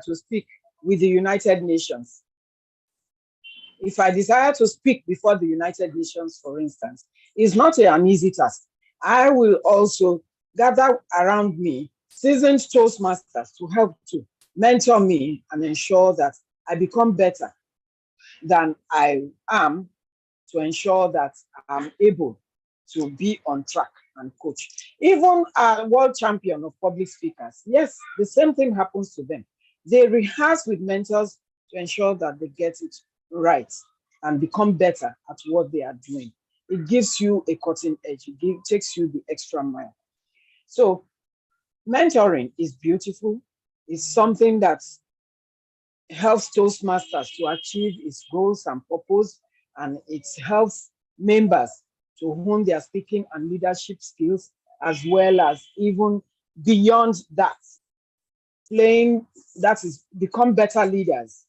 to speak with the United Nations, if I desire to speak before the United Nations, for instance, it's not an easy task. I will also gather around me seasoned Toastmasters to help to mentor me and ensure that I become better than I am, to ensure that I'm able to be on track and coach. Even a world champion of public speakers, yes, the same thing happens to them. They rehearse with mentors to ensure that they get it right and become better at what they are doing. It gives you a cutting edge. It takes you the extra mile. So mentoring is beautiful. It's something that helps Toastmasters to achieve its goals and purpose, and it helps members to hone their speaking and leadership skills, as well as even beyond that, that is, become better leaders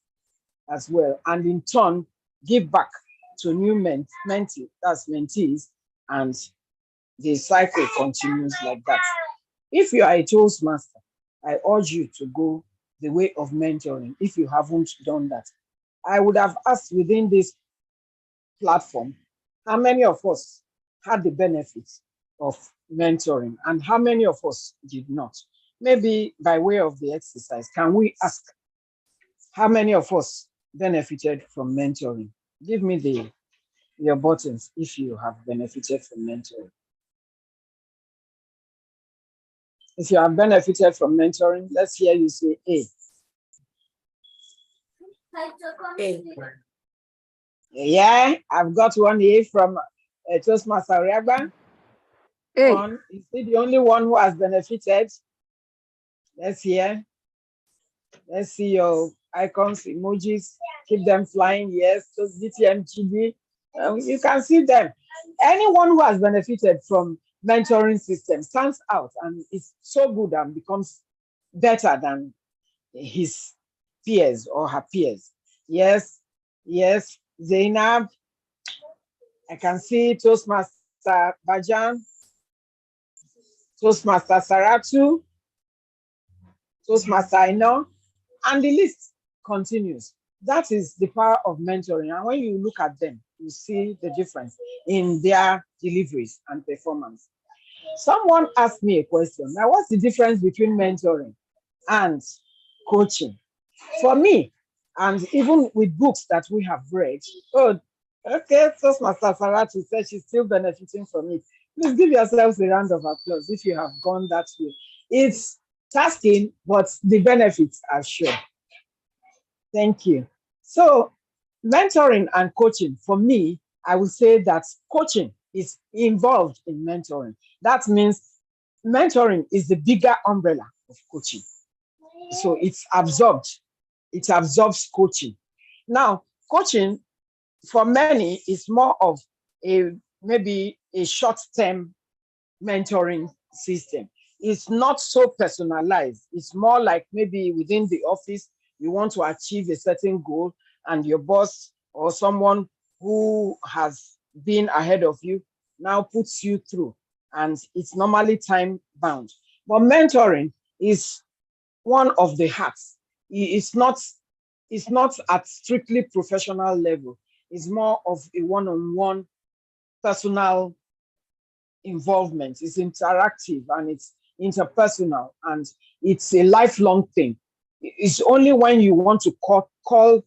as well, and in turn give back to new mentees, and the cycle continues like that. If you are a Toastmaster, I urge you to go the way of mentoring. If you haven't done that, I would have asked within this platform, how many of us had the benefits of mentoring and how many of us did not? Maybe by way of the exercise, can we ask how many of us benefited from mentoring? Give me your buttons if you have benefited from mentoring. If you have benefited from mentoring, let's hear you say A. A. Yeah, I've got one A from Toastmaster Riagba. A. Is he the only one who has benefited? Let's hear. Let's see your icons, emojis. Keep them flying. Yes, those DTMGB. You can see them. Anyone who has benefited from mentoring system stands out and is so good and becomes better than his peers or her peers. Yes, yes, Zainab. I can see Toastmaster Bajan, Toastmaster Saratu, Toastmaster Aino, and the list continues. That is the power of mentoring. And when you look at them, you see the difference in their deliveries and performance. Someone asked me a question. Now, what's the difference between mentoring and coaching? For me, and even with books that we have read, oh, okay, Toastmaster Saratu said she's still benefiting from it. Please give yourselves a round of applause if you have gone that way. It's tasking, but the benefits are sure. Thank you. So, mentoring and coaching, for me, I would say that coaching is involved in mentoring. That means mentoring is the bigger umbrella of coaching. So it absorbs coaching. Now, coaching for many is more of maybe a short-term mentoring system. It's not so personalized. It's more like maybe within the office, you want to achieve a certain goal, and your boss or someone who has been ahead of you now puts you through, and it's normally time bound. But mentoring is one of the hacks. It's not at strictly professional level. It's more of a one-on-one personal involvement. It's interactive and it's interpersonal, and it's a lifelong thing. It's only when you want to call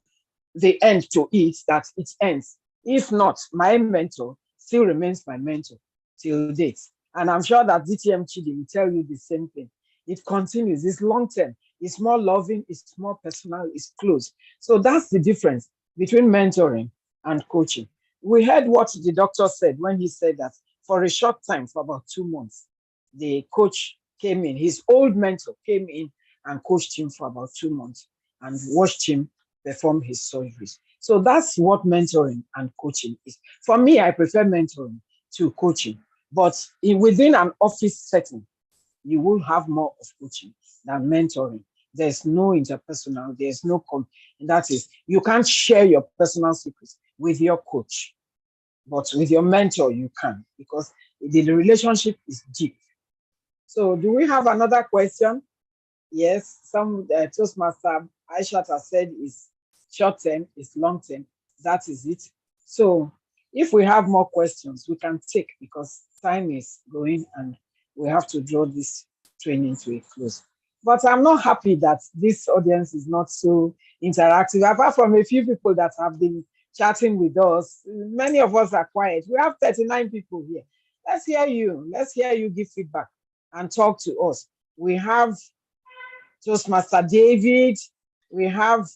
the end to it that it ends. If not, my mentor still remains my mentor till date. And I'm sure that DTM Chidi will tell you the same thing. It continues, it's long term, it's more loving, it's more personal, it's close. So that's the difference between mentoring and coaching. We heard what the doctor said when he said that for a short time, for about 2 months, the coach came in, his old mentor came in and coached him for about 2 months and watched him perform his surgeries. So that's what mentoring and coaching is. For me, I prefer mentoring to coaching, but within an office setting, you will have more of coaching than mentoring. There's no interpersonal, there's no, that is, you can't share your personal secrets with your coach, but with your mentor, you can, because the relationship is deep. So do we have another question? Yes, some Toastmaster Aisha has said is short term, is long term. That is it. So if we have more questions, we can take because time is going and we have to draw this training to a close. But I'm not happy that this audience is not so interactive. Apart from a few people that have been chatting with us, many of us are quiet. We have 39 people here. Let's hear you. Let's hear you give feedback and talk to us. We have Toastmaster David, we have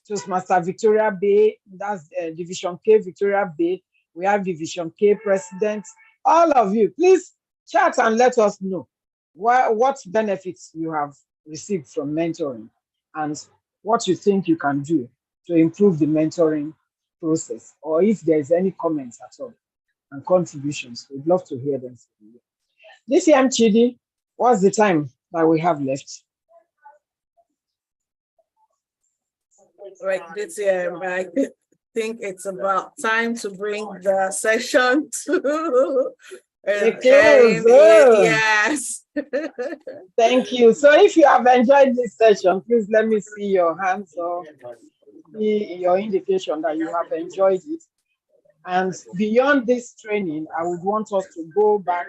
Toastmaster Victoria Bay, that's Division K Victoria Bay. We have Division K President. All of you, please chat and let us know what benefits you have received from mentoring and what you think you can do to improve the mentoring process, or if there's any comments at all and contributions. We'd love to hear them from you. DCM Chidi, what's the time that we have left? Right, this year, I think it's about time to bring the session to a close. Yes. Thank you. So if you have enjoyed this session, please let me see your hands or see your indication that you have enjoyed it. And beyond this training, I would want us to go back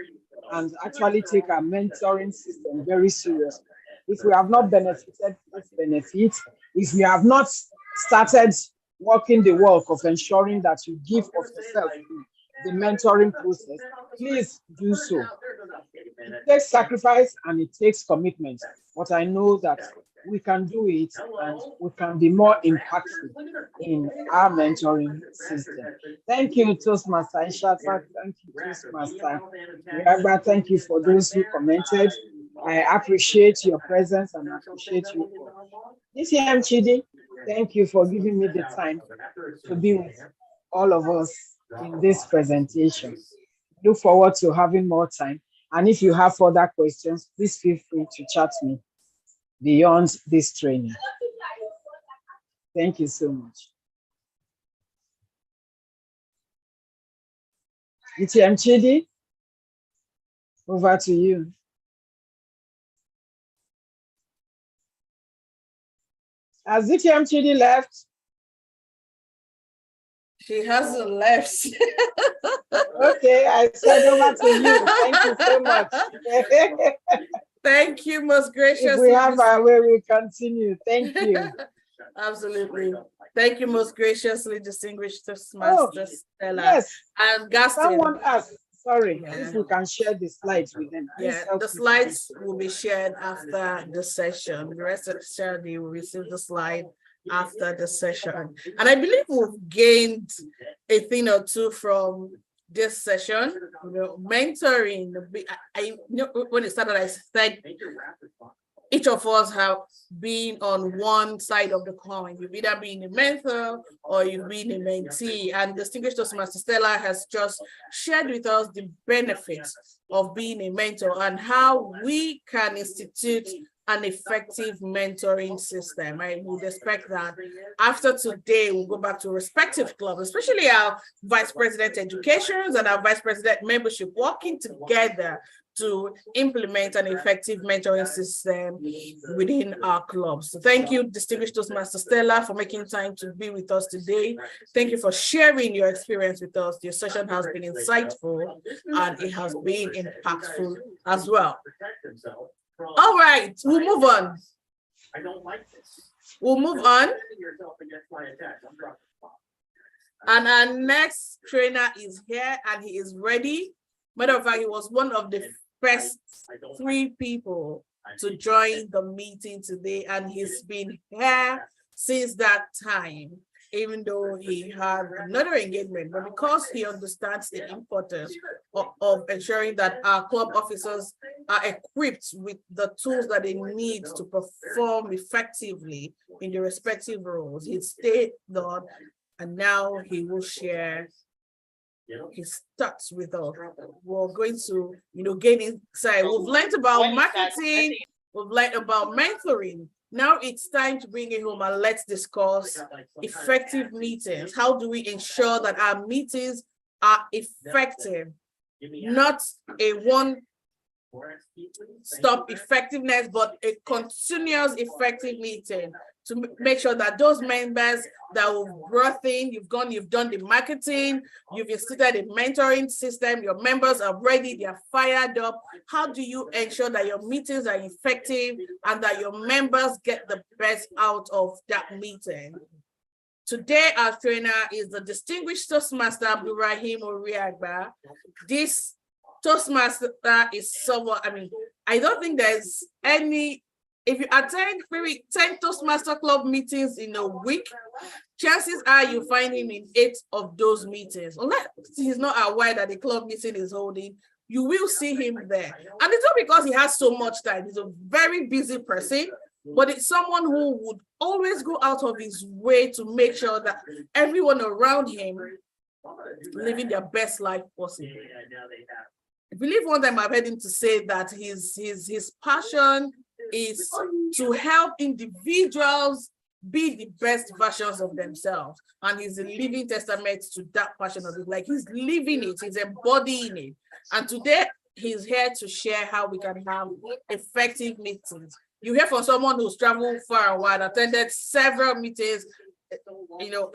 and actually take our mentoring system very seriously. If we have not benefited, let's benefit. If you have not started working the work of ensuring that you give of yourself the mentoring process, please do so. It takes sacrifice and it takes commitment, but I know that we can do it and we can be more impactful in our mentoring system. Thank you, Toastmaster Ishata. Thank you, Toastmaster Yagba. Thank you for those who commented. I appreciate your presence and I appreciate you. DCM Chidi, thank you for giving me the time to be with all of us in this presentation. Look forward to having more time. And if you have further questions, please feel free to chat me beyond this training. Thank you so much. DCM Chidi, over to you. Has DCM Chidi left? She hasn't left. Okay, I said over to you. Thank you so much. Thank you, most gracious. If we have our way, we continue. Thank you. Absolutely. Thank you, most graciously distinguished Toastmaster Stella. Yes. And Gaston. Someone asked, sorry, if we can share the slides with them. Yeah, the slides will be shared after the session. The rest of the study will receive the slide after the session. And I believe we've gained a thing or two from this session. You know, mentoring. I when it started, I said each of us have been on one side of the coin. You've either been a mentor or you've been a mentee. And distinguished Toastmaster Stella has just shared with us the benefits of being a mentor and how we can institute an effective mentoring system. I would expect that after today, we'll go back to respective clubs, especially our vice president educations and our vice president membership, working together to implement an effective mentoring system within our clubs. So thank you, distinguished Toastmaster Stella, for making time to be with us today. Thank you for sharing your experience with us. Your session has been insightful and it has been impactful as well. All right, we'll move on. We'll move on. And our next trainer is here and he is ready. Matter of fact, he was one of the first 3 people to join the meeting today, and he's been here since that time, even though he had another engagement, but because he understands the importance of ensuring that our club officers are equipped with the tools that they need to perform effectively in the respective roles, he stayed on, and now he will share his thoughts with us. We're going to, gain insight. We've learned about marketing, we've learned about mentoring. Now it's time to bring it home and let's discuss effective meetings. How do we ensure that our meetings are effective, not a one stop effectiveness, but a continuous effective meeting to make sure that those members that will brought in, you've done the marketing, you've instituted a mentoring system, your members are ready, they're fired up. How do you ensure that your meetings are effective and that your members get the best out of that meeting? Today, our trainer is the distinguished Toastmaster Abdulrahim Oriagba. This Toastmaster is someone, I don't think there's any, if you attend maybe 10 Toastmaster Club meetings in a week, chances are you find him in 8 of those meetings. Unless he's not aware that the club meeting is holding, you will see him there. And it's not because he has so much time. He's a very busy person, but it's someone who would always go out of his way to make sure that everyone around him living their best life possible. I believe one time I've heard him to say that his passion is to help individuals be the best versions of themselves. And he's a living testament to that passion of it. Like he's living it, he's embodying it. And today he's here to share how we can have effective meetings. You hear from someone who's traveled far and wide, attended several meetings,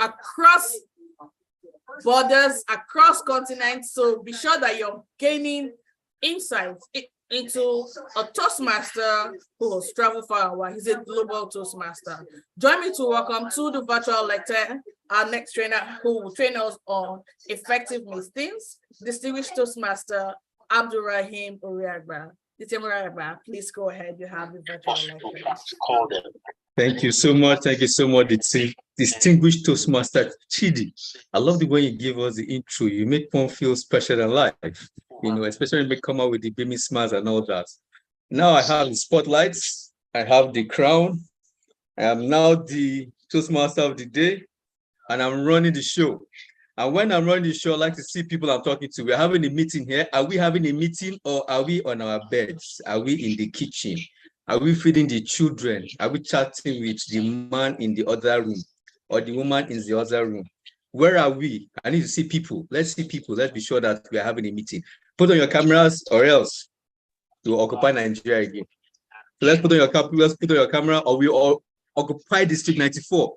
across borders, across continents. So be sure that you're gaining insights into a Toastmaster who has traveled far and wide. He's a global Toastmaster. Join me to welcome to the virtual lecture our next trainer who will train us on effective meetings, distinguished Toastmaster Abdulrahim Oriagba. Please go ahead. You have the virtual lecture. Thank you so much. Thank you so much, distinguished Toastmaster Chidi. I love the way you give us the intro. You make one feel special than life, especially when we come out with the beaming smiles and all that. Now I have the spotlights. I have the crown. I am now the Toastmaster of the day, and I'm running the show. And when I'm running the show, I like to see people I'm talking to. We're having a meeting here. Are we having a meeting or are we on our beds? Are we in the kitchen? Are we feeding the children? Are we chatting with the man in the other room or the woman in the other room? Where are we? I need to see people. Let's see people. Let's be sure that we are having a meeting. Put on your cameras or else to occupy Nigeria again. So let's put on your camera or we all occupy District 94.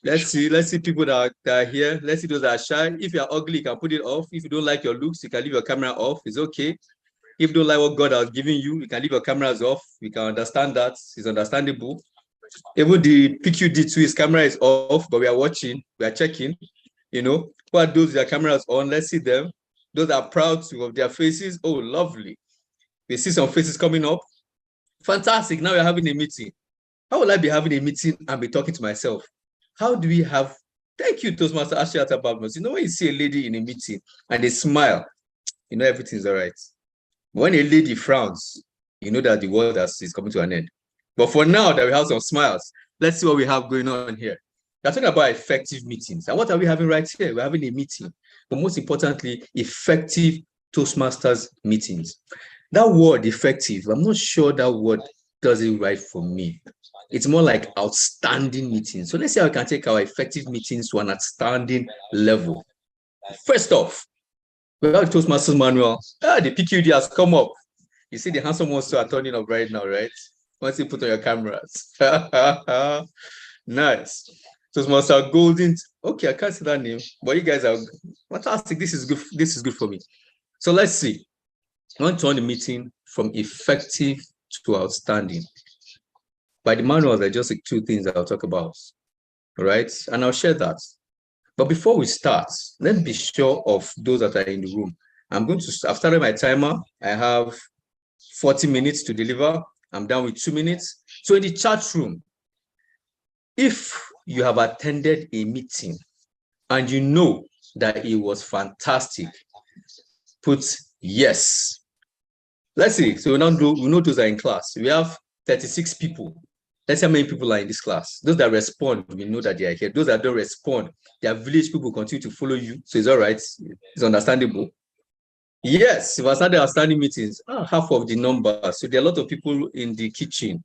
Let's see people that are here. Let's see those that are shy. If you're ugly, you can put it off. If you don't like your looks, you can leave your camera off. It's okay. If you don't like what God has given you, you can leave your cameras off. We can understand that. It's understandable. Even the PQD2, his camera is off, but we are watching, we are checking. Who are those with their cameras on? Let's see them. Those that are proud of their faces. Oh, lovely. We see some faces coming up. Fantastic. Now we're having a meeting. How will I be having a meeting and be talking to myself? How do we have, thank you, Toastmaster Ashiata Babnos. When you see a lady in a meeting and they smile, everything's all right. When a lady frowns, you know that the world is coming to an end. But for now that we have some smiles, let's see what we have going on here. We're talking about effective meetings. And what are we having right here? We're having a meeting. But most importantly, effective Toastmasters meetings. That word effective, I'm not sure that word does it right for me. It's more like outstanding meetings. So let's see how we can take our effective meetings to an outstanding level. First off, we have the Toastmasters manual. The PQD has come up. You see the handsome ones are turning up right now, right? Once you put on your cameras. Nice. Toastmaster Golden. Okay, I can't see that name, but you guys are fantastic. This is good. This is good for me. So let's see. I want to turn the meeting from effective to outstanding. By the manual, there are just 2 things I'll talk about. All right, and I'll share that. But before we start, let's be sure of those that are in the room. I've started my timer. I have 40 minutes to deliver. I'm done with 2 minutes. So in the chat room, if you have attended a meeting and you know that it was fantastic, put yes. Let's see. So we know those are in class. We have 36 people. Let's see how many people are in this class. Those that respond, we know that they are here. Those that don't respond, their village people continue to follow you. So it's all right. It's understandable. Yes, we started our standing meetings. Half of the number. So there are a lot of people in the kitchen.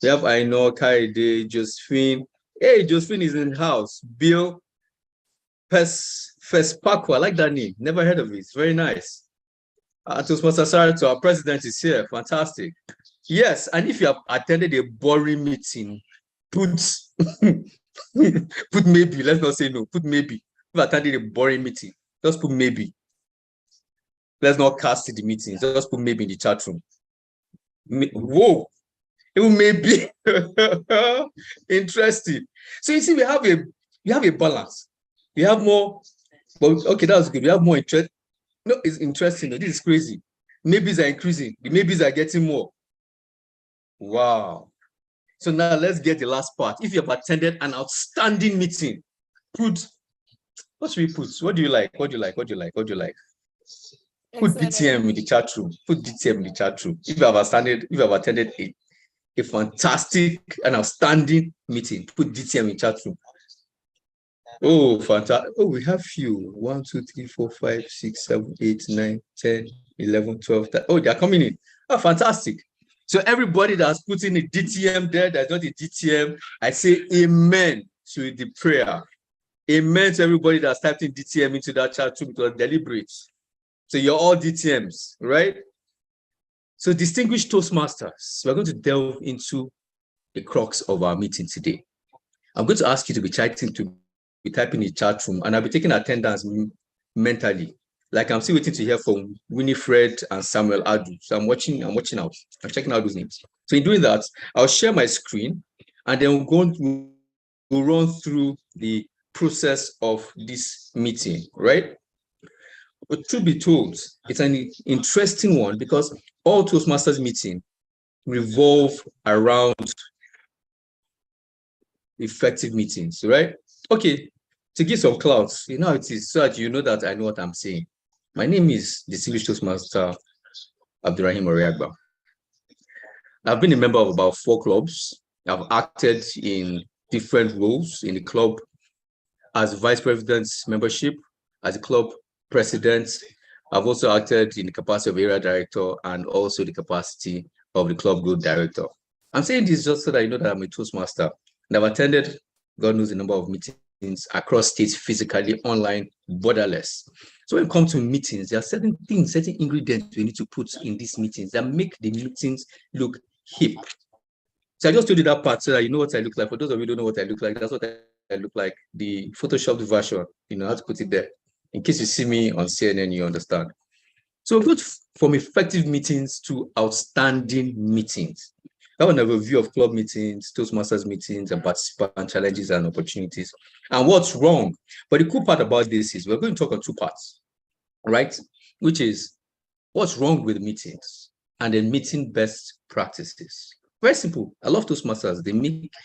We have Aino, Kaide, Josephine. Hey, Josephine is in the house. Bill Fespaco. I like that name. Never heard of it. It's very nice. Toastmaster Sarah, our president is here. Fantastic. Yes, and if you have attended a boring meeting, put put maybe. Let's not say no. Put maybe. If you attended a boring meeting, just put maybe. Let's not cast the meeting. Just put maybe in the chat room. Whoa, it may be interesting. So you see, we have a balance. We have more, but okay, that's good. We have more interest. No, it's interesting. This is crazy. Maybes are increasing. The maybes are getting more. Wow. So now let's get the last part. If you have attended an outstanding meeting, put what should we put? What do you like? What do you like? What do you like? What do you like? Put DTM in the chat room. Put DTM in the chat room. If you have attended a fantastic and outstanding meeting, put DTM in the chat room. Oh, fantastic. Oh, we have few. 1, 2, 3, 4, 5, 6, 7, 8, 9, 10, 11, 12. Oh, they're coming in. Oh, fantastic. So everybody that's putting a DTM there, that's not a DTM, I say amen to the prayer. Amen to everybody that's typed in DTM into that chat room. It was deliberate. So you're all DTMs, right? So distinguished Toastmasters, we're going to delve into the crux of our meeting today. I'm going to ask you to be typing in the chat room, and I'll be taking attendance mentally. Like I'm still waiting to hear from Winifred and Samuel Adu. So I'm watching out. I'm checking out those names. So in doing that, I'll share my screen, and then we'll run through the process of this meeting, right? But to be told, it's an interesting one because all Toastmasters meeting revolve around effective meetings, right? Okay, to give some clouds, you know, it is so that you know that I know what I'm saying. My name is distinguished Toastmaster Abdurrahim Oriagba. I've been a member of about 4 clubs. I've acted in different roles in the club as vice president's membership, as a club president. I've also acted in the capacity of area director and also the capacity of the club group director. I'm saying this just so that you know that I'm a Toastmaster. And I've attended, God knows, the number of meetings across states, physically, online, borderless. So when it comes to meetings, there are certain things, certain ingredients we need to put in these meetings that make the meetings look hip. So I just told you that part so that you know what I look like. For those of you who don't know what I look like, that's what I look like. The Photoshopped version, you know how to put it there. In case you see me on CNN, you understand. So we go from effective meetings to outstanding meetings. I want to have a view of club meetings, Toastmasters meetings, and participant challenges and opportunities, and what's wrong. But the cool part about this is we're going to talk on 2 parts, right? Which is what's wrong with meetings and then meeting best practices. Very simple. I love Toastmasters.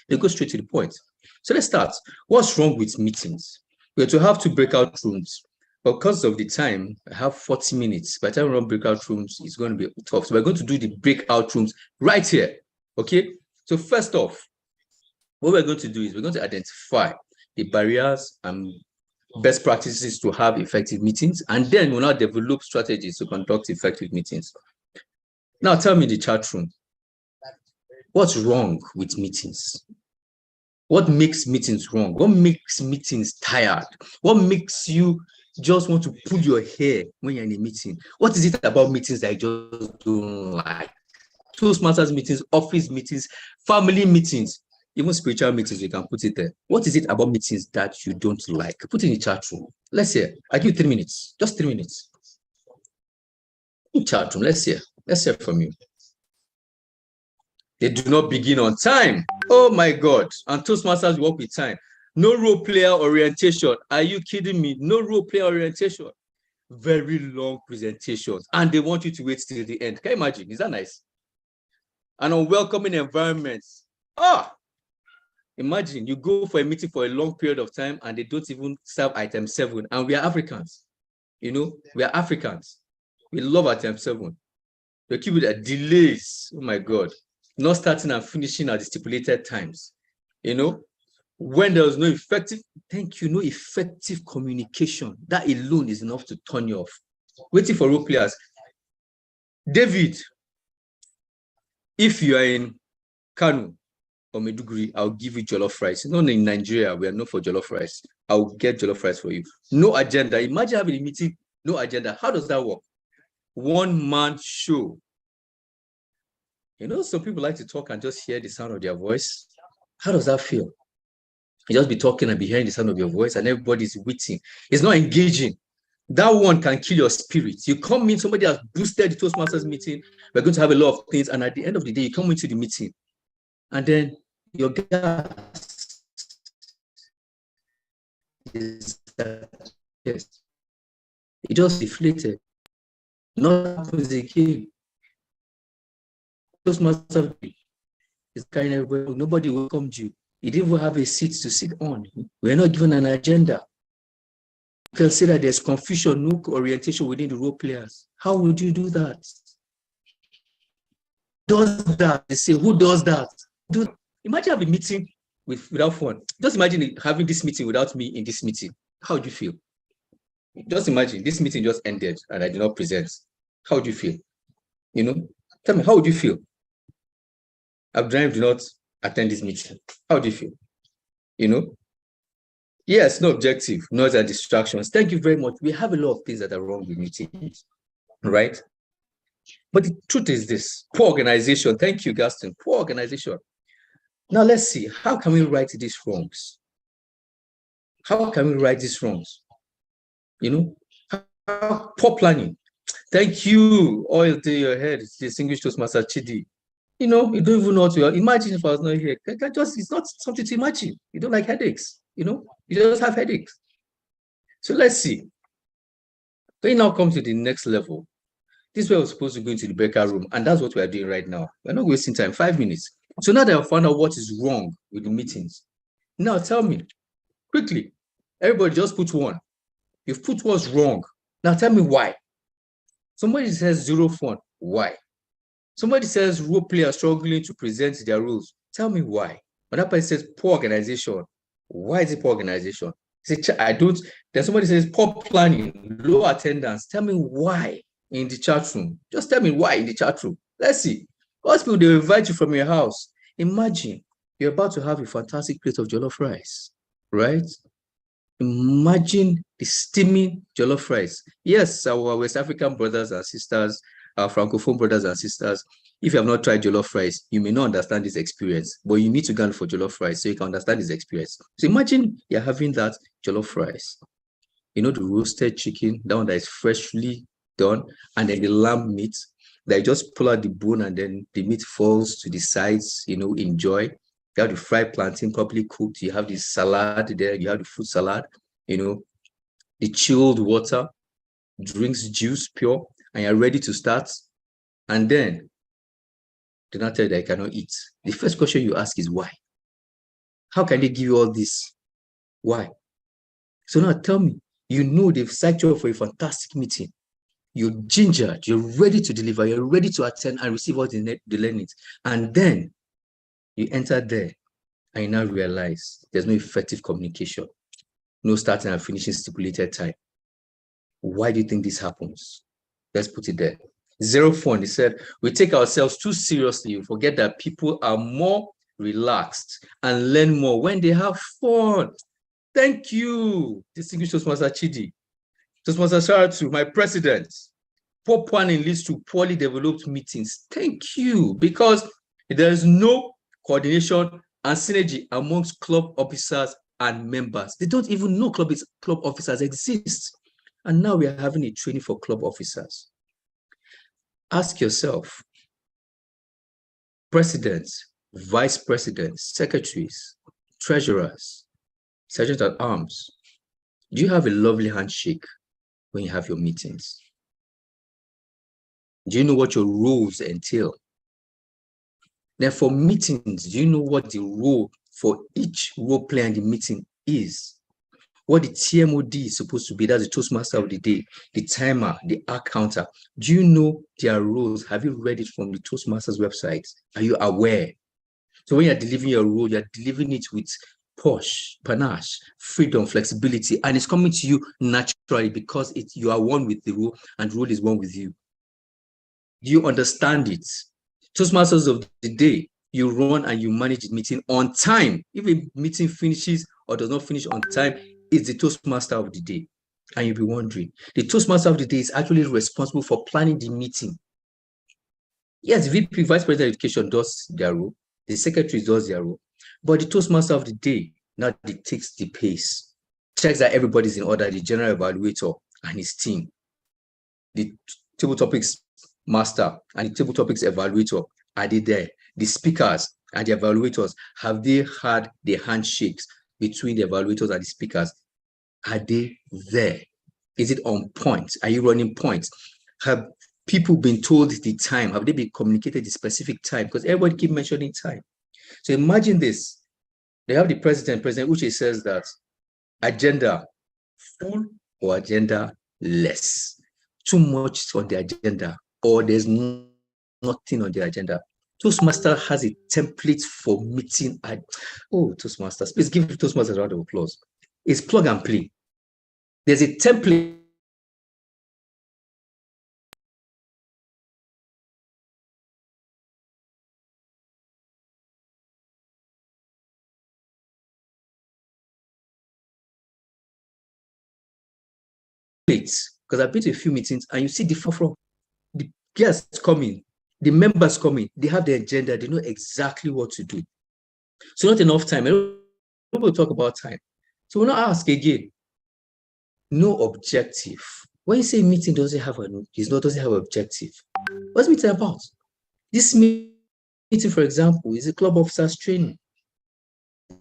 They go straight to the point. So let's start. What's wrong with meetings? We're to have 2 breakout rooms. But because of the time, I have 40 minutes. By the time we run breakout rooms, it's going to be tough. So we're going to do the breakout rooms right here. Okay. So first off, what we're going to do is we're going to identify the barriers and best practices to have effective meetings, and then we'll now develop strategies to conduct effective meetings. Now tell me in the chat room, what's wrong with meetings? What makes meetings wrong? What makes meetings tired? What makes you just want to pull your hair when you're in a meeting? What is it about meetings that you just don't like? Toastmasters meetings, office meetings, family meetings, even spiritual meetings, you can put it there. What is it about meetings that you don't like? Put it in the chat room. Let's hear. I give you 3 minutes. Just 3 minutes. In chat room, let's hear. Let's hear from you. They do not begin on time. Oh my God. And Toastmasters work with time. No role player orientation. Are you kidding me? No role player orientation. Very long presentations. And they want you to wait till the end. Can you imagine? Is that nice? An unwelcoming environment. Imagine you go for a meeting for a long period of time and they don't even serve item 7. And we are Africans. You know, we are Africans. We love item 7. They keep it at delays. Oh my God. Not starting and finishing at the stipulated times. You know, when there was no effective communication, that alone is enough to turn you off. Waiting for role players. David, if you are in Kano or Maiduguri, I'll give you jollof rice. Not in Nigeria, we are known for jollof rice. I'll get jollof rice for you. No agenda. Imagine having a meeting, no agenda. How does that work? one-man show. You know, some people like to talk and just hear the sound of their voice. How does that feel? You just be talking and be hearing the sound of your voice and everybody's waiting. It's not engaging. That one can kill your spirit. You come in, somebody has boosted the Toastmasters meeting. We're going to have a lot of things. And at the end of the day, you come into the meeting and then your gas is yes. It just deflated. Not happens again. Toastmasters is carrying everywhere. Nobody welcomed you. You didn't even have a seat to sit on. We're not given an agenda. You can see that there's confusion, no orientation within the role players. How would you do that? Does that? They say, who does that? Imagine having a meeting without fun. Just imagine having this meeting without me in this meeting. How would you feel? Just imagine this meeting just ended and I did not present. How would you feel? You know, tell me, how would you feel? Abdurrahim did not attend this meeting. How do you feel? You know? Yes, no objective, not a distractions. Thank you very much. We have a lot of things that are wrong with meetings, right? But the truth is this, poor organization. Thank you, Gaston. Poor organization. Now let's see, how can we right these wrongs? How can we right these wrongs? You know, poor planning. Thank you, oil to your head, distinguished Toastmaster Chidi. You know, you don't even know what to imagine if I was not here. It's not something to imagine. You don't like headaches, you know, you just have headaches. So let's see. We now come to the next level. This is where we're supposed to go into the breakout room, and that's what we are doing right now. We're not wasting time, 5 minutes. So now that I've found out what is wrong with the meetings, now tell me quickly, everybody just put one. You've put what's wrong. Now tell me why. Somebody says zero fun. Why? Somebody says role players struggling to present their rules. Tell me why. Another person says poor organization. Why is it poor organization? Say, I don't. Then somebody says poor planning, low attendance. Tell me why in the chat room. Just tell me why in the chat room. Let's see. Most people, they invite you from your house. Imagine you're about to have a fantastic plate of jollof rice, right? Imagine the steaming jollof rice. Yes, our West African brothers and sisters, our Francophone brothers and sisters, if you have not tried jollof rice, you may not understand this experience, but you need to go for jollof rice so you can understand this experience. So imagine you're having that jollof rice. You know, the roasted chicken, that one that is freshly done, and then the lamb meat, that you just pull out the bone and then the meat falls to the sides, you know, enjoy. You have the fried plantain properly cooked. You have the salad there. You have the fruit salad, you know, the chilled water, drinks juice pure, and you're ready to start. And then do not tell you that you cannot eat. The first question you ask is why? How can they give you all this? Why? So now tell me, you know they've psyched you up for a fantastic meeting. You're gingered, you're ready to deliver, you're ready to attend and receive all the learnings. And then you enter there and you now realize there's no effective communication, no starting and finishing stipulated time. Why do you think this happens? Let's put it there. Zero fun. He said, we take ourselves too seriously. We forget that people are more relaxed and learn more when they have fun. Thank you, distinguished Toastmaster Chidi. Toastmaster Sharatu, my president. Poor planning leads to poorly developed meetings. Thank you, because there is no coordination and synergy amongst club officers and members. They don't even know club officers exist. And now we are having a training for club officers. Ask yourself, presidents, vice presidents, secretaries, treasurers, sergeant at arms, do you have a lovely handshake when you have your meetings? Do you know what your roles entail? Then for meetings, do you know what the role for each role player in the meeting is? What the TMOD is supposed to be? That's the Toastmaster of the day, the timer, the hour counter. Do you know their roles? Have you read it from the Toastmasters website? Are you aware? So when you're delivering your role, you're delivering it with posh, panache, freedom, flexibility, and it's coming to you naturally because you are one with the role and the role is one with you. Do you understand it? Toastmasters of the day, you run and you manage the meeting on time. If a meeting finishes or does not finish on time, it's the Toastmaster of the day. And you'll be wondering, the Toastmaster of the day is actually responsible for planning the meeting. Yes, the VP, Vice President of Education, does their role. The secretary does their role. But the Toastmaster of the day now dictates the pace, checks that everybody's in order, the general evaluator and his team, the table topics master and the table topics evaluator, are they there? The speakers and the evaluators, have they had the handshakes between the evaluators and the speakers? Are they there? Is it on point? Are you running points? Have people been told the time? Have they been communicated the specific time? Because everybody keep mentioning time. So imagine this. They have the President Uche says that agenda full or agenda less. Too much on the agenda, or there's nothing on the agenda. Toastmaster has a template for meeting. Toastmasters, please give Toastmasters a round of applause. It's plug and play. There's a template. Because I've been to a few meetings and you see from the guests coming, the members coming, they have the agenda, they know exactly what to do. So not enough time. People talk about time. So we'll not ask again. No objective. When you say meeting doesn't have objective, what's meeting about? This meeting, for example, is a club officers training. The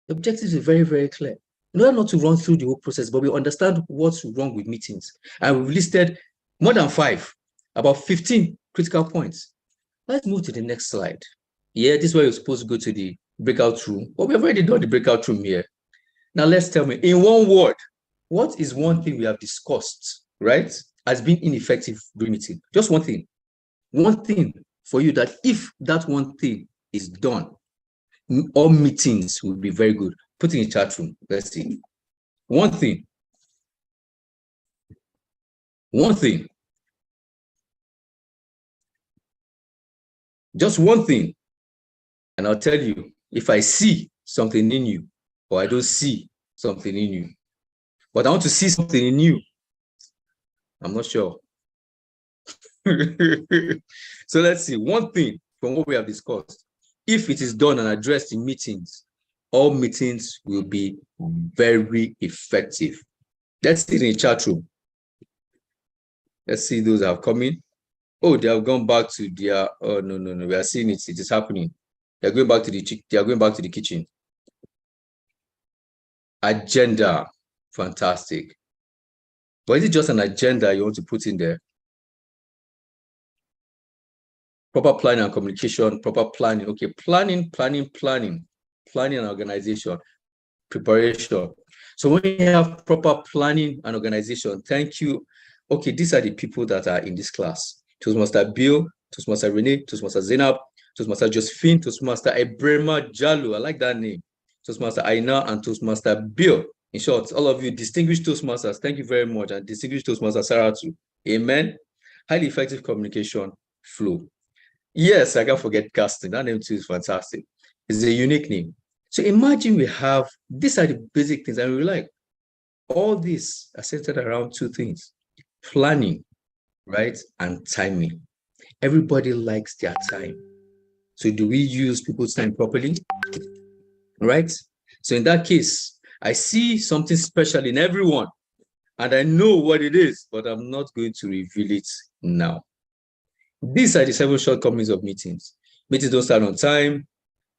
objectives are very, very clear. In order not to run through the whole process, but we understand what's wrong with meetings. And we've listed more than 5, about 15 critical points. Let's move to the next slide. Yeah, this is where you're supposed to go to the breakout room. But we've already done the breakout room here. Now let's tell me, in one word, what is one thing we have discussed, right, as being ineffective during meeting? Just one thing. One thing for you that if that one thing is done, all meetings will be very good. Put in the chat room. Let's see. One thing. One thing. Just one thing. And I'll tell you, if I see something in you, or I don't see something in you, but I want to see something in you, I'm not sure. So let's see. One thing from what we have discussed. If it is done and addressed in meetings, all meetings will be very effective. Let's see in the chat room. Let's see those that have come in. Oh, they have gone back to their. Oh no! We are seeing it. It is happening. They are going back to the. They are going back to the kitchen. Agenda, fantastic. But is it just an agenda you want to put in there? Proper planning and communication. Proper planning. Okay, planning and organization, preparation. So when you have proper planning and organization, thank you. Okay, these are the people that are in this class. Toastmaster Bill, Toastmaster Renee, Toastmaster Zainab, Toastmaster Josephine, Toastmaster Ebrema Jalo. I like that name. Toastmaster Aina and Toastmaster Bill. In short, all of you distinguished Toastmasters, thank you very much. And distinguished Toastmaster Sarah too. Amen. Highly effective communication flow. Yes, I can't forget casting. That name too is fantastic. It's a unique name. So imagine we have, these are the basic things, and we're like, all these are centered around 2 things: planning, right, and timing. Everybody likes their time. So do we use people's time properly? Right? So in that case, I see something special in everyone, and I know what it is, but I'm not going to reveal it now. These are the 7 shortcomings of meetings. Meetings don't start on time.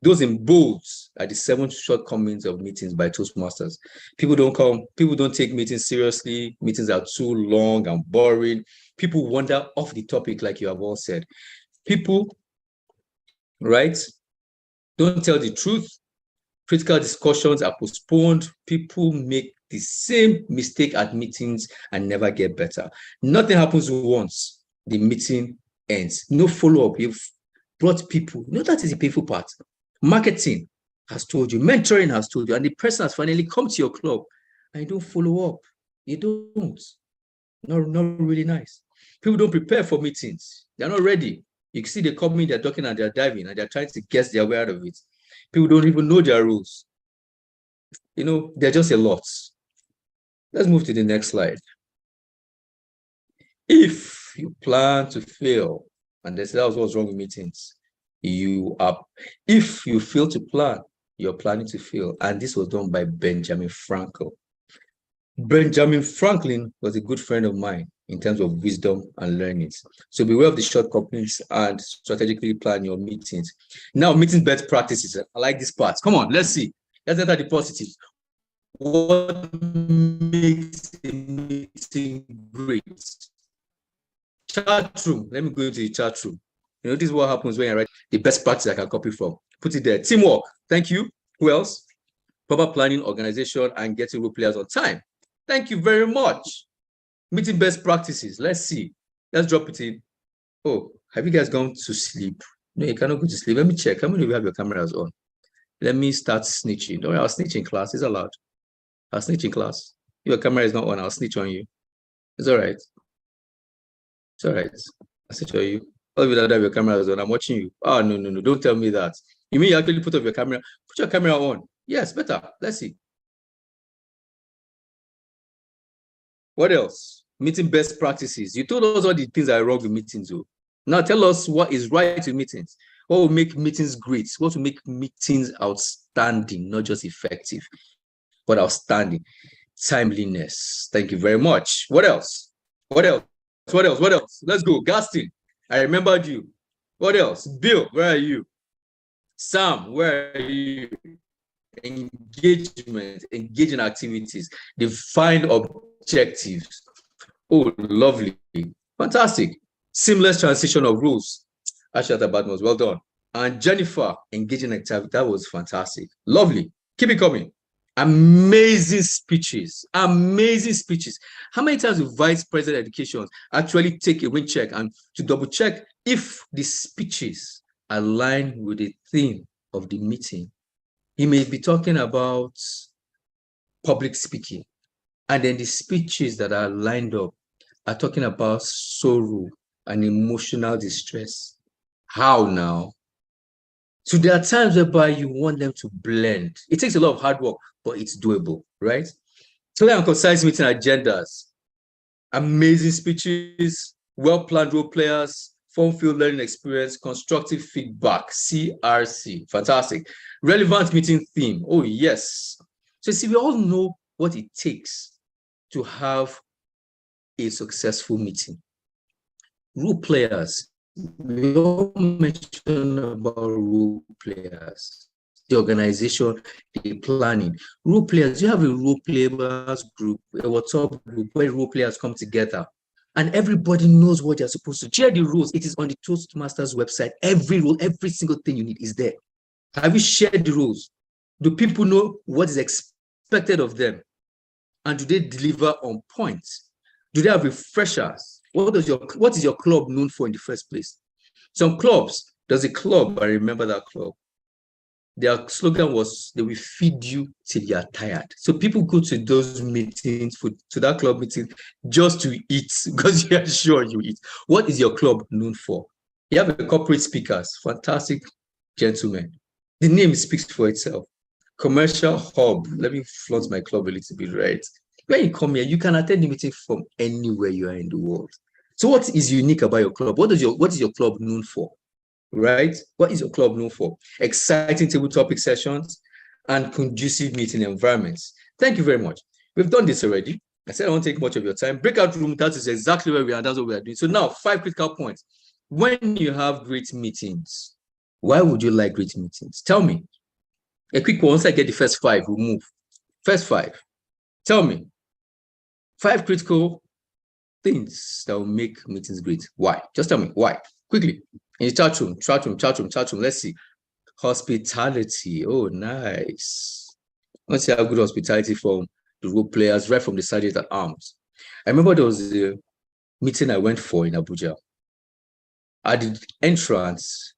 Those in bold are the 7 shortcomings of meetings by Toastmasters. People don't come, people don't take meetings seriously. Meetings are too long and boring. People wander off the topic, like you have all said. People, right, don't tell the truth. Critical discussions are postponed. People make the same mistake at meetings and never get better. Nothing happens once. The meeting ends. No follow-up. You've brought people. That is the painful part. Marketing has told you, mentoring has told you, and the person has finally come to your club and you don't follow up. You don't. Not really nice. People don't prepare for meetings. They're not ready. You can see they come in, they're talking and they're diving and they're trying to guess their way out of it. People don't even know their rules. They're just a lot. Let's move to the next slide. If you plan to fail, and that was what's wrong with meetings, if you fail to plan, you're planning to fail. And this was done by Benjamin Franklin. Benjamin Franklin was a good friend of mine in terms of wisdom and learnings. So beware of the shortcomings and strategically plan your meetings. Now, meeting best practices. I like this part. Come on, let's see. Let's enter the positives. What makes a meeting great? Chat room. Let me go to the chat room. This is what happens when I write the best practice I can copy from. Put it there. Teamwork. Thank you. Who else? Proper planning, organization, and getting role players on time. Thank you very much. Meeting best practices. Let's see. Let's drop it in. Oh, have you guys gone to sleep? No, you cannot go to sleep. Let me check. How many of you have your cameras on? Let me start snitching. Don't worry, I'll snitch in class. It's allowed. I'll snitch in class. If your camera is not on, I'll snitch on you. It's all right. It's all right. I'll snitch on you. All of you that have your cameras on, I'm watching you. Oh, no. Don't tell me that. You mean you actually put off your camera? Put your camera on. Yes, better. Let's see. What else? Meeting best practices. You told us all the things that are wrong with meetings. Oh. Now tell us what is right with meetings. What will make meetings great? What will make meetings outstanding, not just effective, but outstanding? Timeliness. Thank you very much. What else? What else? What else? What else? Let's go. Gaston, I remembered you. What else? Bill, where are you? Sam, where are you? Engagement, engaging activities, define objectives. Oh, lovely. Fantastic. Seamless transition of rules. Ashata Badmos, well done. And Jennifer, engaging activity. That was fantastic. Lovely. Keep it coming. Amazing speeches. Amazing speeches. How many times do Vice President Education actually take a wind check and to double check if the speeches align with the theme of the meeting? He may be talking about public speaking, and then the speeches that are lined up are talking about sorrow and emotional distress. How now? So there are times whereby you want them to blend. It takes a lot of hard work, but it's doable, right? Clear and concise meeting agendas, amazing speeches, well-planned role players, fun-filled learning experience, constructive feedback, CRC, fantastic. Relevant meeting theme, oh yes. So see, we all know what it takes to have a successful meeting. Role players, we all mentioned about role players, the organization, the planning. Role players, you have a role players group, a WhatsApp group where role players come together and everybody knows what they're supposed to. Share the rules. It is on the Toastmasters website. Every rule, every single thing you need is there. Have you shared the rules? Do people know what is expected of them? And do they deliver on point? Do they have refreshers? What is your club known for in the first place? Some clubs, there's a club, I remember that club. Their slogan was, they will feed you till you're tired. So people go to those meetings, to that club meeting, just to eat, because you're sure you eat. What is your club known for? You have a corporate speakers, fantastic gentlemen. The name speaks for itself. Commercial hub. Let me flaunt my club a little bit, right? When you come here, you can attend the meeting from anywhere you are in the world. So what is unique about your club? What is your club known for? Right? What is your club known for? Exciting table topic sessions and conducive meeting environments. Thank you very much. We've done this already. I said I won't take much of your time. Breakout room, that is exactly where we are. That's what we are doing. So now, 5 critical points. When you have great meetings, why would you like great meetings? Tell me. A quick one. Once I get the first 5, we'll move. First 5. Tell me. 5 critical things that will make meetings great. Why? Just tell me why. Quickly. In the chat room. Let's see. Hospitality. Oh, nice. Let's see how good hospitality from the role players, right from the Sergeant at Arms. I remember there was a meeting I went for in Abuja. At the entrance,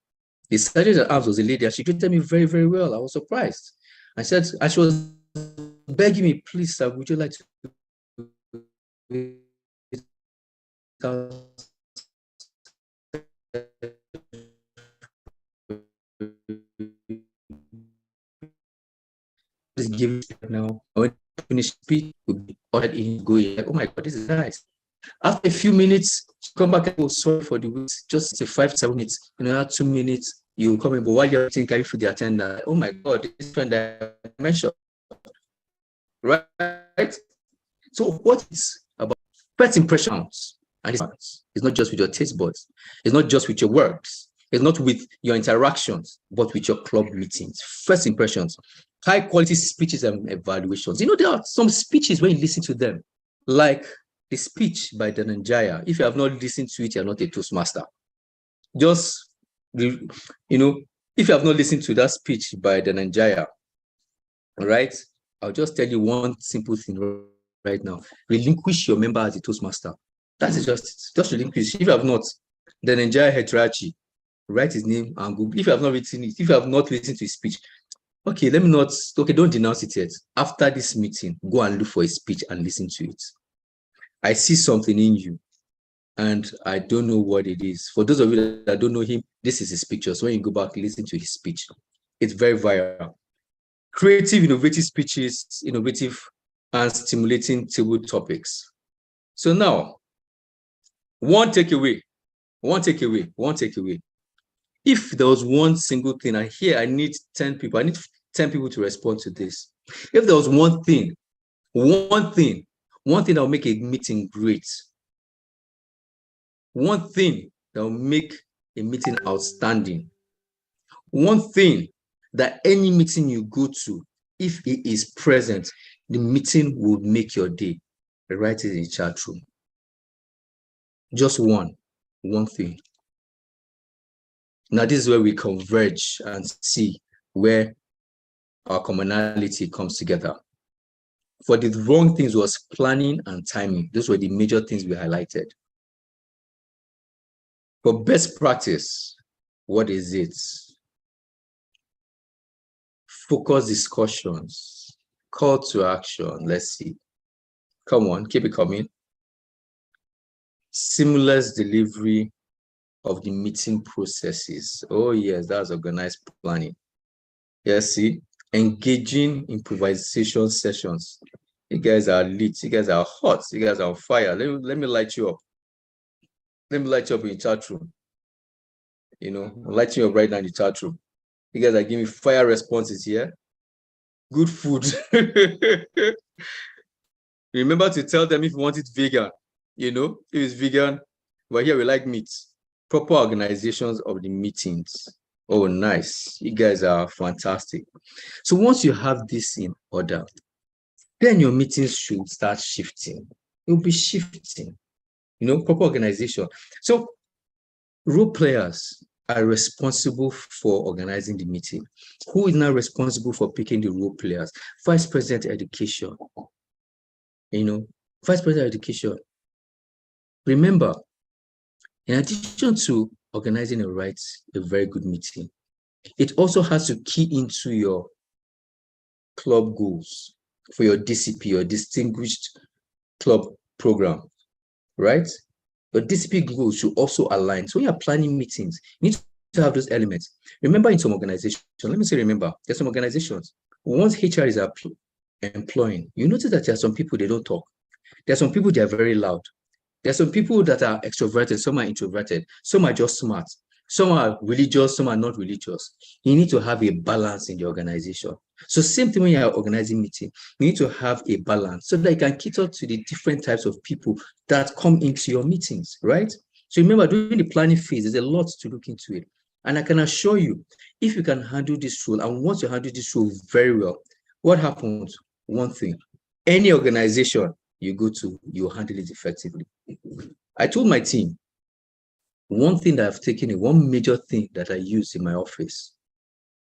the Sergeant at Arms was a lady, and she treated me very, very well. I was surprised. I said, and she was begging me, please, sir, would you like to just give it now. I want to finish speech, we'll be ordered in, go in, like, oh my God, this is nice. After a few minutes, come back and go, sorry for the wait, just say 5 to 7 minutes, another 2 minutes, you come in, but while you're waiting, can you feel the attendant? Oh my God, this friend that I mentioned, right? So what is about first impressions? And it's not just with your taste buds, it's not just with your words, it's not with your interactions, but with your club meetings. First impressions, high quality speeches and evaluations. You know, there are some speeches when you listen to them, like the speech by Dhananjaya. If you have not listened to it, you're not a Toastmaster. Just, you know, if you have not listened to that speech by Dhananjaya, right, I'll just tell you one simple thing right now. Relinquish your member as a Toastmaster. That is just relinquish. If you have not, Dhananjaya Heterachi, write his name and Google. If you have not written it, if you have not listened to his speech, okay, don't denounce it yet. After this meeting, go and look for his speech and listen to it. I see something in you, and I don't know what it is. For those of you that don't know him, this is his picture. So when you go back, listen to his speech. It's very viral. Creative, innovative speeches, innovative and stimulating table topics. So now, one takeaway. If there was one single thing, and here I need 10 people, I need 10 people to respond to this. If there was one thing that will make a meeting great, one thing that will make a meeting outstanding, one thing that any meeting you go to, if it is present, the meeting will make your day. Write it in the chat room. Just one thing. Now, this is where we converge and see where our commonality comes together. For the wrong things was planning and timing. Those were the major things we highlighted. For best practice, what is it? Focus discussions, call to action. Let's see. Come on, keep it coming. Seamless delivery of the meeting processes. Oh yes, that's organized planning. Yes, see, engaging improvisation sessions. You guys are lit, you guys are hot, you guys are on fire. Let me light you up. Let me light you up in the chat room. You know, I'm lighting you up right now in the chat room. You guys are giving fire responses here. Good food. Remember to tell them if you want it vegan. You know, if it's vegan, but here we like meat. Proper organizations of the meetings. Oh, nice. You guys are fantastic. So once you have this in order, then your meetings should start shifting. It will be shifting. You know, proper organization. So role players are responsible for organizing the meeting. Who is now responsible for picking the role players? Vice President Education. You know, Vice President Education. Remember, in addition to organizing a very good meeting, it also has to key into your club goals for your DCP, your Distinguished Club Program, right? Your DCP goals should also align. So when you're planning meetings, you need to have those elements. Remember, in some organizations, there's some organizations, once HR is employing, you notice that there are some people, they don't talk. There are some people, they are very loud. There are some people that are extroverted, some are introverted, some are just smart, some are religious, some are not religious. You need to have a balance in the organization. So same thing when you're organizing meeting, you need to have a balance so that you can cater to the different types of people that come into your meetings, right? So remember, during the planning phase, there's a lot to look into it. And I can assure you, if you can handle this role, and once you handle this role very well, what happens? One thing, any organization you go to, you handle it effectively. I told my team, one thing that I've taken, one major thing that I use in my office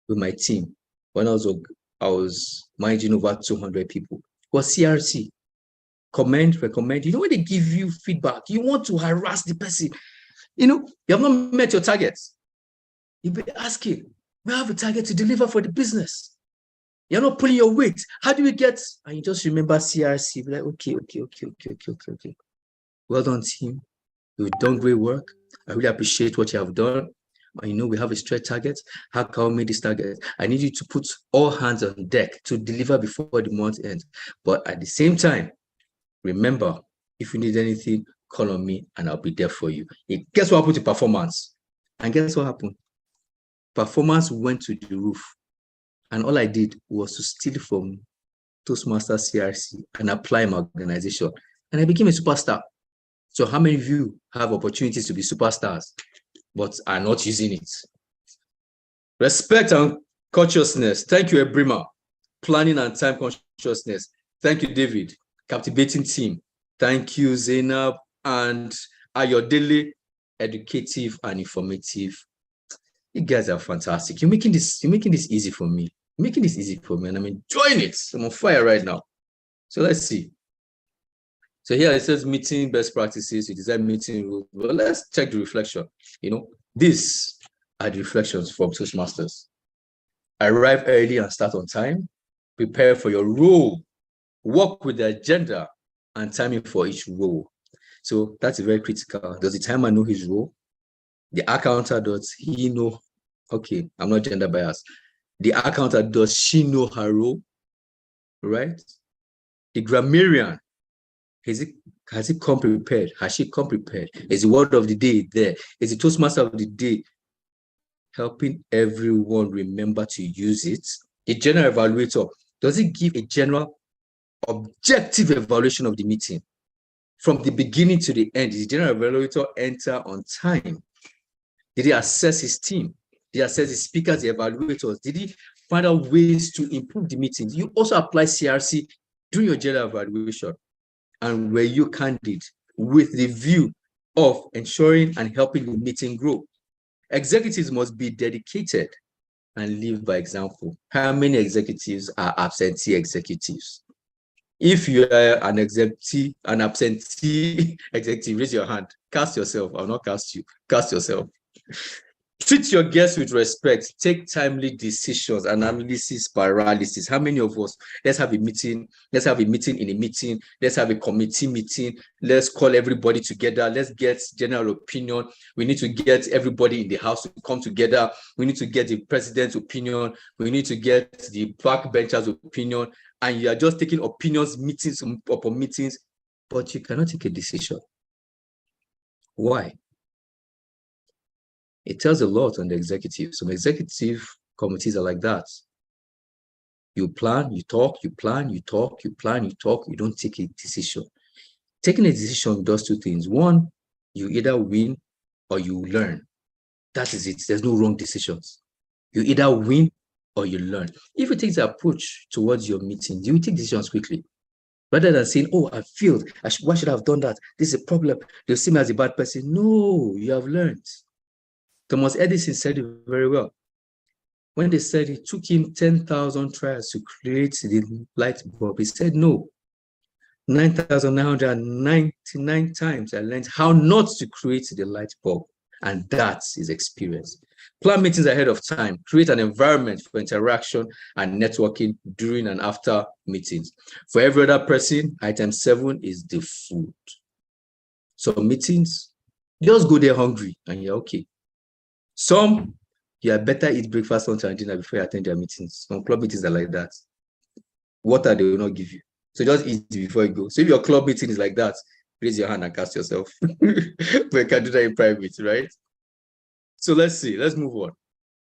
with my team when I was managing over 200 people was CRC. Comment, recommend. You know, when they give you feedback, you want to harass the person. You know, you have not met your targets. You'll be asking, we have a target to deliver for the business. You're not pulling your weight. How do we get? And you just remember CRC. Be like, okay. Well done, team. You've done great work. I really appreciate what you have done. You know, we have a stretch target. How can we meet this target? I need you to put all hands on deck to deliver before the month ends. But at the same time, Remember, if you need anything, call on me and I'll be there for you. Guess what happened to performance? And guess what happened? Performance went to the roof. And all I did was to steal from Toastmasters CRC and apply my organization. And I became a superstar. So how many of you have opportunities to be superstars, but are not using it? Respect and consciousness. Thank you, Ebrima. Planning and time consciousness. Thank you, David. Captivating team. Thank you, Zainab and Ayodele. Educative and informative. You guys are fantastic. You're making this easy for me. You're making this easy for me, and I'm enjoying it. I'm on fire right now. So let's see. So here it says meeting best practices, you design meeting rules. Well, let's check the reflection. These are the reflections from Toastmasters. Arrive early and start on time. Prepare for your role. Work with the agenda and timing for each role. So that's very critical. Does the timer know his role? The accountant, does he know? Okay, I'm not gender biased. The accountant, does she know her role? Right? The grammarian, has he come prepared? Has she come prepared? Is the word of the day there? Is the Toastmaster of the day helping everyone remember to use it? The general evaluator, does he give a general objective evaluation of the meeting? From the beginning to the end, did the general evaluator enter on time? Did he assess his team? Did he assess the speakers, the evaluators? Did he find out ways to improve the meeting? You also apply CRC during your general evaluation. And were you candid with the view of ensuring and helping the meeting grow? Executives must be dedicated and live by example. How many executives are absentee executives? If you are an absentee executive, raise your hand. Cast yourself. I'll not cast you. Cast yourself. Treat your guests with respect. Take timely decisions. Analysis paralysis. How many of us? Let's have a meeting. Let's have a meeting in a meeting. Let's have a committee meeting. Let's call everybody together. Let's get general opinion. We need to get everybody in the house to come together. We need to get the president's opinion. We need to get the backbenchers' opinion. And you are just taking opinions, meetings upon meetings, but you cannot take a decision. Why? It tells a lot on the executive. Some executive committees are like that. You plan, you talk, you plan, you talk, you plan, you talk, you don't take a decision. Taking a decision does two things. One, you either win or you learn. That is it. There's no wrong decisions. You either win or you learn. If you take the approach towards your meetings, you will take decisions quickly. Rather than saying, oh, I failed. Why should I have done that? This is a problem. They'll see me as a bad person. No, you have learned. Thomas Edison said it very well. When they said it took him 10,000 tries to create the light bulb, he said, no, 9,999 times I learned how not to create the light bulb. And that's his experience. Plan meetings ahead of time. Create an environment for interaction and networking during and after meetings. For every other person, item 7 is the food. So meetings, just go there hungry and you're okay. Some, you had better eat breakfast, lunch, and dinner before you attend their meetings. Some club meetings are like that. Water, they will not give you. So just eat before you go. So if your club meeting is like that, raise your hand and cast yourself. But you can do that in private, right? So let's see. Let's move on.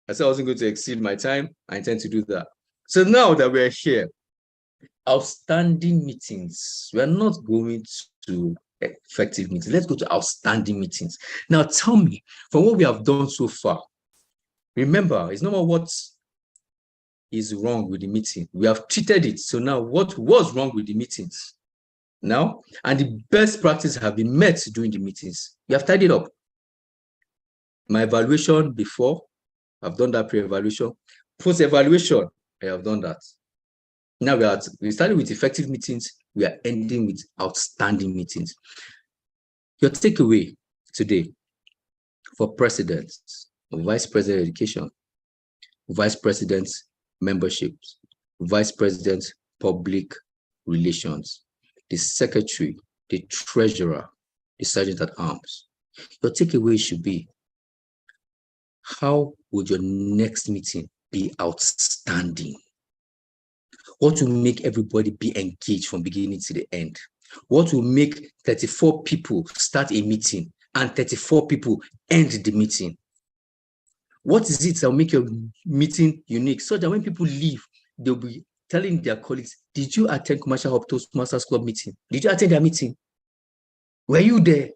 I said I wasn't going to exceed my time. I intend to do that. So now that we're here, outstanding meetings. We're not going to effective meetings. Let's go to outstanding meetings. Now tell me, from what we have done so far, remember, it's not what is wrong with the meeting. We have treated it. So now what was wrong with the meetings? Now, and the best practice have been met during the meetings. We have tidied up. My evaluation before, I've done that pre-evaluation. Post-evaluation, I have done that. Now we started with effective meetings. We are ending with outstanding meetings. Your takeaway today for presidents, vice president education, vice president's memberships, vice president's public relations, the secretary, the treasurer, the sergeant at arms. Your takeaway should be, how would your next meeting be outstanding? What will make everybody be engaged from beginning to the end? What will make 34 people start a meeting and 34 people end the meeting? What is it that will make your meeting unique so that when people leave, they'll be telling their colleagues, did you attend Commercial Hub Toastmasters Club meeting? Did you attend their meeting? Were you there?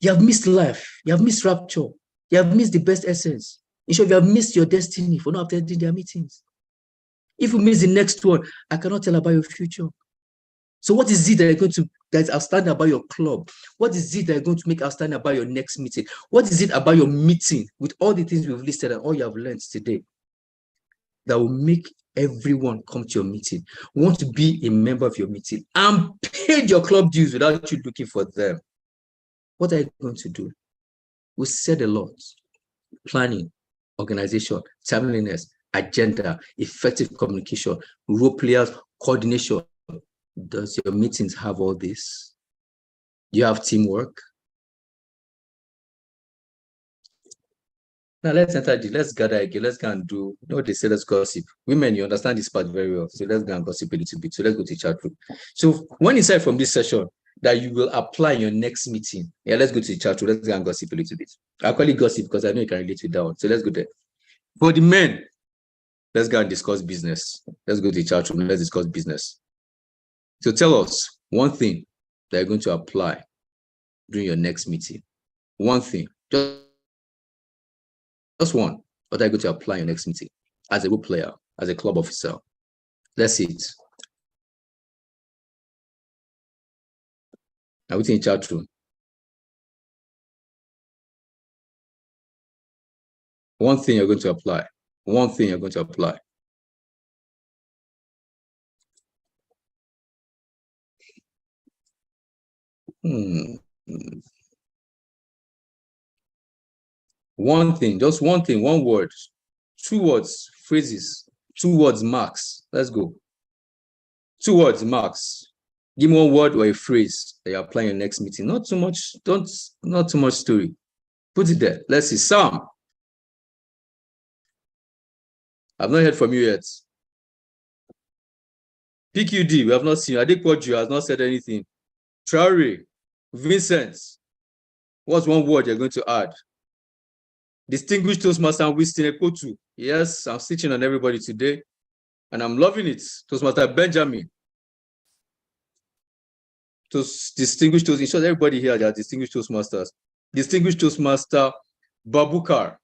You have missed life. You have missed rapture. You have missed the best essence. In short, you have missed your destiny for not attending their meetings. If you miss the next one, I cannot tell about your future. So what is it that is outstanding about your club? What is it that is going to make outstanding about your next meeting? What is it about your meeting with all the things we've listed and all you have learned today that will make everyone come to your meeting, want to be a member of your meeting, and paid your club dues without you looking for them? What are you going to do? We said a lot. Planning, organization, timeliness, agenda, effective communication, role players, coordination. Does your meetings have all this? Do you have teamwork? Now let's gather again. Let's go and do, they say let's gossip. Women, you understand this part very well. So let's go and gossip a little bit. So let's go to chat room. So when you say from this session that you will apply in your next meeting, let's go to the chat room. Let's go and gossip a little bit. I call it gossip because I know you can relate with that one. So let's go there. For the men, let's go and discuss business. Let's go to the chat room. Let's discuss business. So tell us one thing that you're going to apply during your next meeting. One thing, just one, what are you going to apply in your next meeting as a role player, as a club officer? Let's see it. Now within the chat room. One thing you're going to apply. One thing you're going to apply. One thing, just one thing, one word, 2 words, phrases, 2 words, marks. Let's go. 2 words, marks. Give me 1 word or a phrase that you're applying in your next meeting. Not too much, not too much story. Put it there. Let's see. Sam. I've not heard from you yet. PQD, we have not seen. Adequoju has not said anything. Traore, Vincent, what's 1 word you're going to add? Distinguished Toastmaster Winston Ekotu. Yes, I'm stitching on everybody today, and I'm loving it. Toastmaster Benjamin. Distinguished Toastmasters. In short, everybody here, they are distinguished Toastmasters. Distinguished Toastmaster Babukar.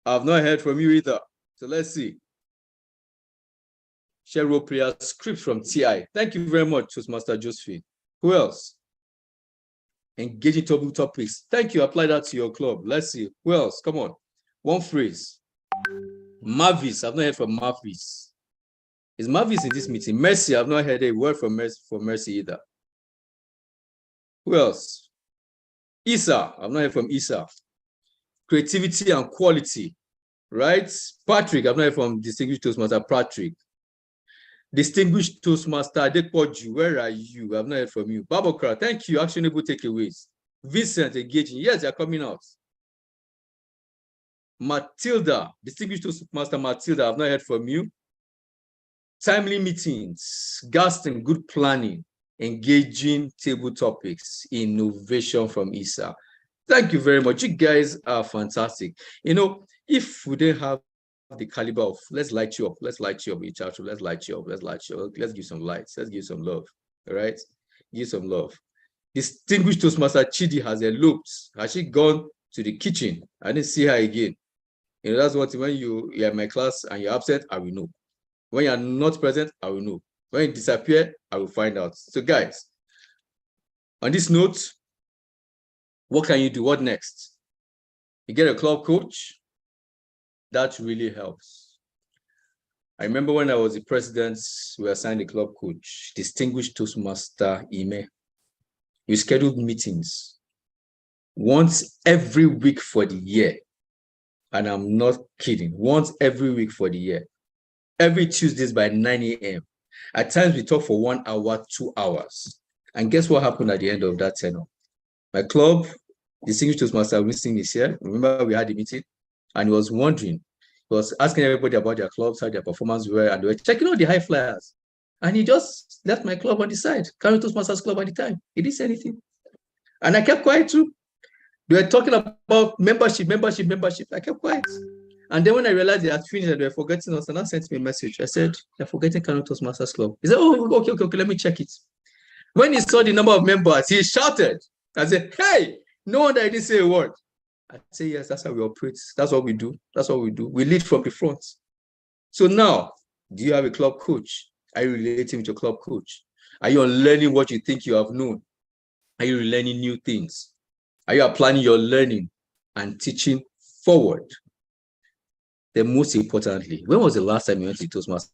I've not heard from you either. So let's see. Share role player script from TI. Thank you very much, Toastmaster Josephine. Who else? Engaging topics. Thank you. Apply that to your club. Let's see. Who else? Come on. 1 phrase. Mavis. I've not heard from Mavis. Is Mavis in this meeting? Mercy. I've not heard a word from Mercy either. Who else? Isa. I've not heard from Isa. Creativity and quality. Right? Patrick. I've not heard from Distinguished Toastmaster Patrick. Distinguished Toastmaster Adequoju, where are you? I've not heard from you. Babokra, thank you. Actionable takeaways. Vincent, engaging. Yes, they're coming out. Matilda, Distinguished Toastmaster Matilda, I've not heard from you. Timely meetings, Gaston, good planning, engaging table topics, innovation from ISA. Thank you very much. You guys are fantastic. You know, if we didn't have the caliber of, let's light you up with each other. Let's light you up. Let's give some lights. Let's give some love. All right, give some love. Distinguished Toastmaster Chidi has eloped. Has she gone to the kitchen? I didn't see her again. You know, that's what, when you're in my class and you're absent, I will know. When you're not present, I will know. When you disappear, I will find out. So guys, on this note, what can you do? What next? You get a club coach. That really helps. I remember when I was the president, we assigned a club coach, Distinguished Toastmaster Ime. We scheduled meetings once every week for the year. And I'm not kidding, once every week for the year. Every Tuesdays by 9 a.m. At times we talk for 1 hour, 2 hours. And guess what happened at the end of that tenure? My club, Distinguished Toastmaster Winston is here. Remember we had a meeting? And he was wondering, he was asking everybody about their clubs, how their performance were, and they were checking out the high flyers. And he just left my club on the side, Kano Toastmasters Club at the time. He didn't say anything. And I kept quiet too. They were talking about membership. I kept quiet. And then when I realized they had finished and they were forgetting us, and I sent me a message. I said, they're forgetting Kano Toastmasters Club. He said, oh, okay, let me check it. When he saw the number of members, he shouted. I said, hey, no wonder I didn't say a word. I said, yes, that's how we operate. That's what we do. We lead from the front. So now, do you have a club coach? Are you relating with your club coach? Are you unlearning what you think you have known? Are you learning new things? Are you applying your learning and teaching forward? Then most importantly, when was the last time you went to Toastmasters?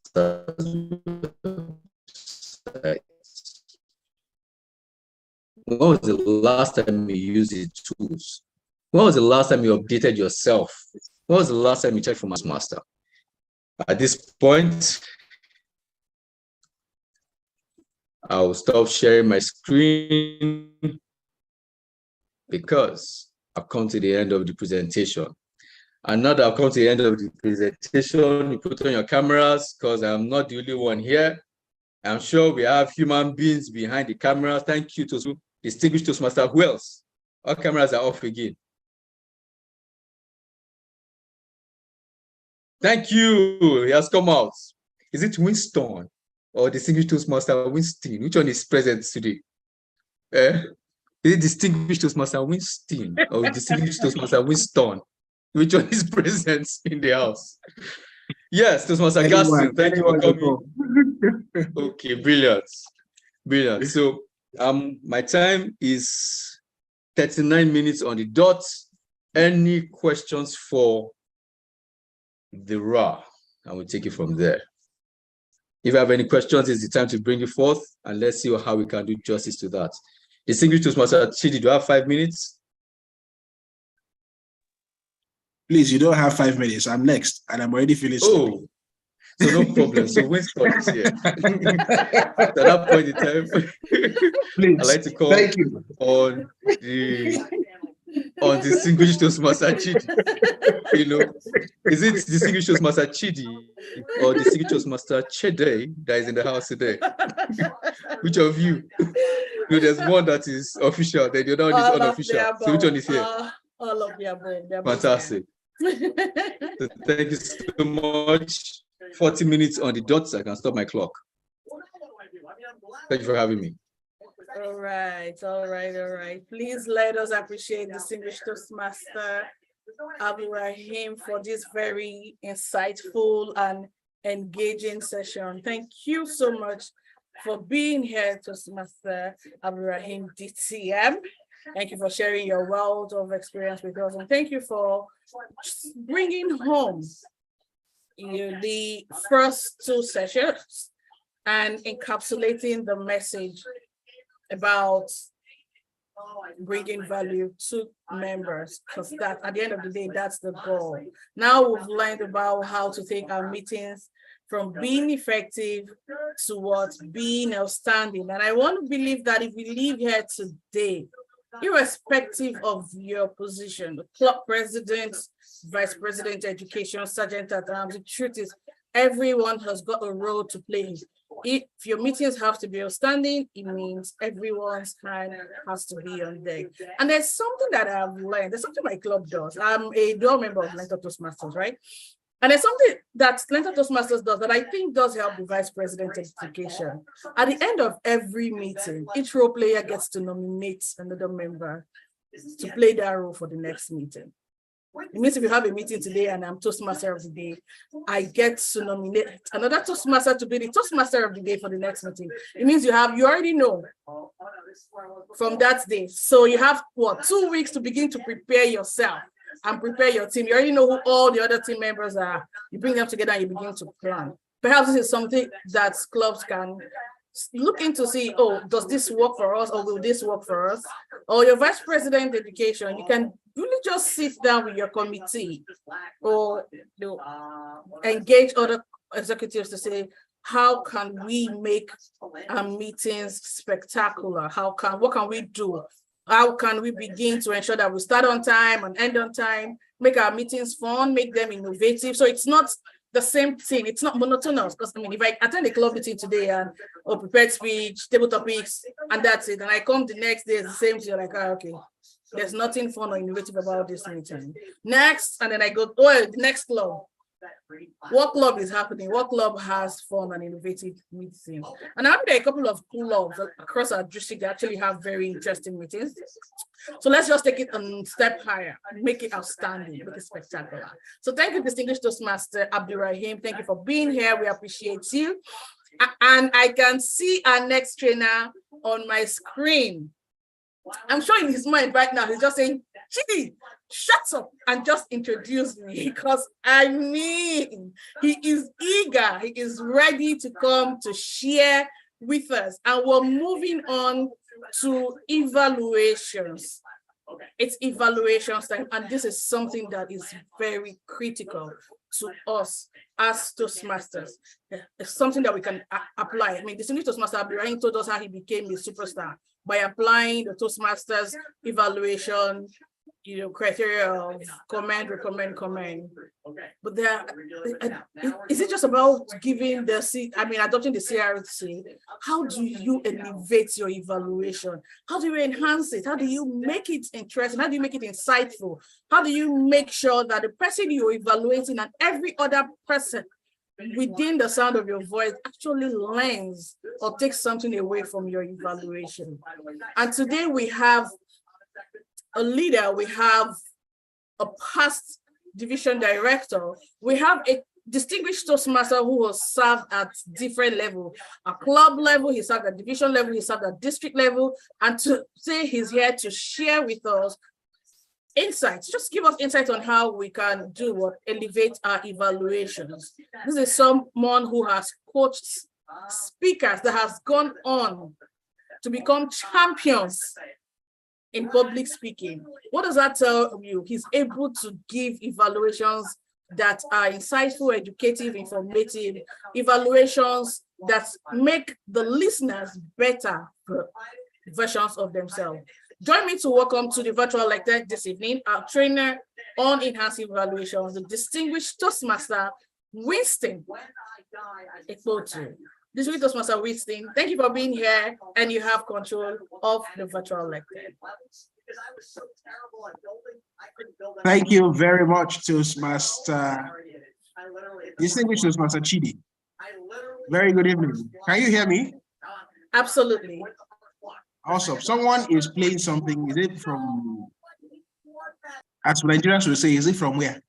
When was the last time you used the tools? When was the last time you updated yourself? When was the last time you checked for Master? At this point, I'll stop sharing my screen because I've come to the end of the presentation. And now that I've come to the end of the presentation, you put on your cameras because I'm not the only one here. I'm sure we have human beings behind the camera. Thank you to distinguished Toastmaster. Who else? Our cameras are off again. Thank you. He has come out. Is it Winston or distinguished Toastmaster Winston? Which one is present today? Is it distinguished Toastmaster Winston or distinguished Toastmaster Winston? Which one is present in the house? Yes, Toastmaster Gaston. Thank you for coming. Okay, brilliant. So my time is 39 minutes on the dot. Any questions for the RA? And we'll take it from there. If you have any questions, it's the time to bring it forth, and let's see how we can do justice to that. Distinguished Toastmaster Chidi, do you have 5 minutes? Please, you don't have 5 minutes. I'm next, and I'm already feeling sleepy. Oh, so no problem. So Winston is here. At that point in time, Please, I'd like to call thank you. on distinguished Toastmaster Chidi. You know, is it distinguished Toastmaster Chidi or distinguished Toastmaster Chede that is in the house today? Which of you? No, there's one that is official, then the other one is unofficial. So which one is here? All of the above. Fantastic. So thank you so much. 40 minutes on the dot, so I can stop my clock. Thank you for having me. All right. Please let us appreciate distinguished Toastmaster Abdulrahim for this very insightful and engaging session. Thank you so much for being here, Toastmaster Abdulrahim DTM. Thank you for sharing your wealth of experience with us, and thank you for bringing home the first 2 sessions and encapsulating the message about bringing value to members, because that at the end of the day, that's the goal. Now we've learned about how to take our meetings from being effective towards being outstanding. And I want to believe that if we leave here today, irrespective of your position, club president, vice president, education, sergeant at arms, the truth is everyone has got a role to play. If your meetings have to be outstanding, it means everyone's hand has to be on deck. And there's something that I've learned. There's something my club does. I'm a dual member of Lenta Toastmasters, right? And there's something that Lenta Toastmasters does that I think does help the vice president education. At the end of every meeting, each role player gets to nominate another member to play that role for the next meeting. It means if you have a meeting today and I'm Toastmaster of the day, I get to nominate another Toastmaster to be the Toastmaster of the day for the next meeting. It means you already know from that day. So you have 2 weeks to begin to prepare yourself and prepare your team. You already know who all the other team members are. You bring them together and you begin to plan. Perhaps this is something that clubs can look into, see, oh, does this work for us, or will this work for us? Or your vice president education, you can really just sit down with your committee or engage other executives to say, how can we make our meetings spectacular? What can we do? How can we begin to ensure that we start on time and end on time, make our meetings fun, make them innovative? So it's not the same thing. It's not monotonous, because I mean, if I attend a club meeting today and prepared speech, table topics, and that's it, and I come the next day, it's the same thing, like, okay, there's nothing fun or innovative about this meeting. Next, and then I go, the next club. What club is happening? What club has fun and innovative meetings? And I'm there a couple of clubs across our district that actually have very interesting meetings. So let's just take it a step higher and make it outstanding, make it spectacular. So thank you, distinguished Toastmaster Abdulrahim. Thank you for being here. We appreciate you. And I can see our next trainer on my screen. I'm sure in his mind right now, he's just saying, Chidi, shut up and just introduce me, because I mean, he is eager, he is ready to come to share with us. And we're moving on to evaluations. It's evaluations time, and this is something that is very critical to us as Toastmasters. It's something that we can apply. I mean, the senior Toastmaster Abdulrahim told us how he became a superstar by applying the Toastmasters evaluation, criteria of commend, recommend, commend. But there, is it just about giving adopting the CRC? How do you elevate your evaluation? How do you enhance it? How do you make it interesting? How do you make it insightful? How do you make sure that the person you're evaluating and every other person within the sound of your voice actually learns or takes something away from your evaluation? And today we have a leader, we have a past division director, we have a distinguished Toastmaster who has served at different levels, at club level, he served at division level, he served at district level, and to say he's here to share with us insights, just give us insights on how we can elevate our evaluations. This is someone who has coached speakers that has gone on to become champions in public speaking. What does that tell you? He's able to give evaluations that are insightful, educative, informative, evaluations that make the listeners better versions of themselves. Join me to welcome to the virtual lecture this evening our trainer on enhanced evaluations, the distinguished Toastmaster Winston Ekpotu. Distinguished Toastmaster Winston, thank you for being here, and you have control of the virtual lecture. Thank you very much, Toastmaster, distinguished Toastmaster Chidi. Very good evening. Can you hear me? Absolutely. Awesome. Someone is playing something. Is it from, as Nigerians will say, is it from where?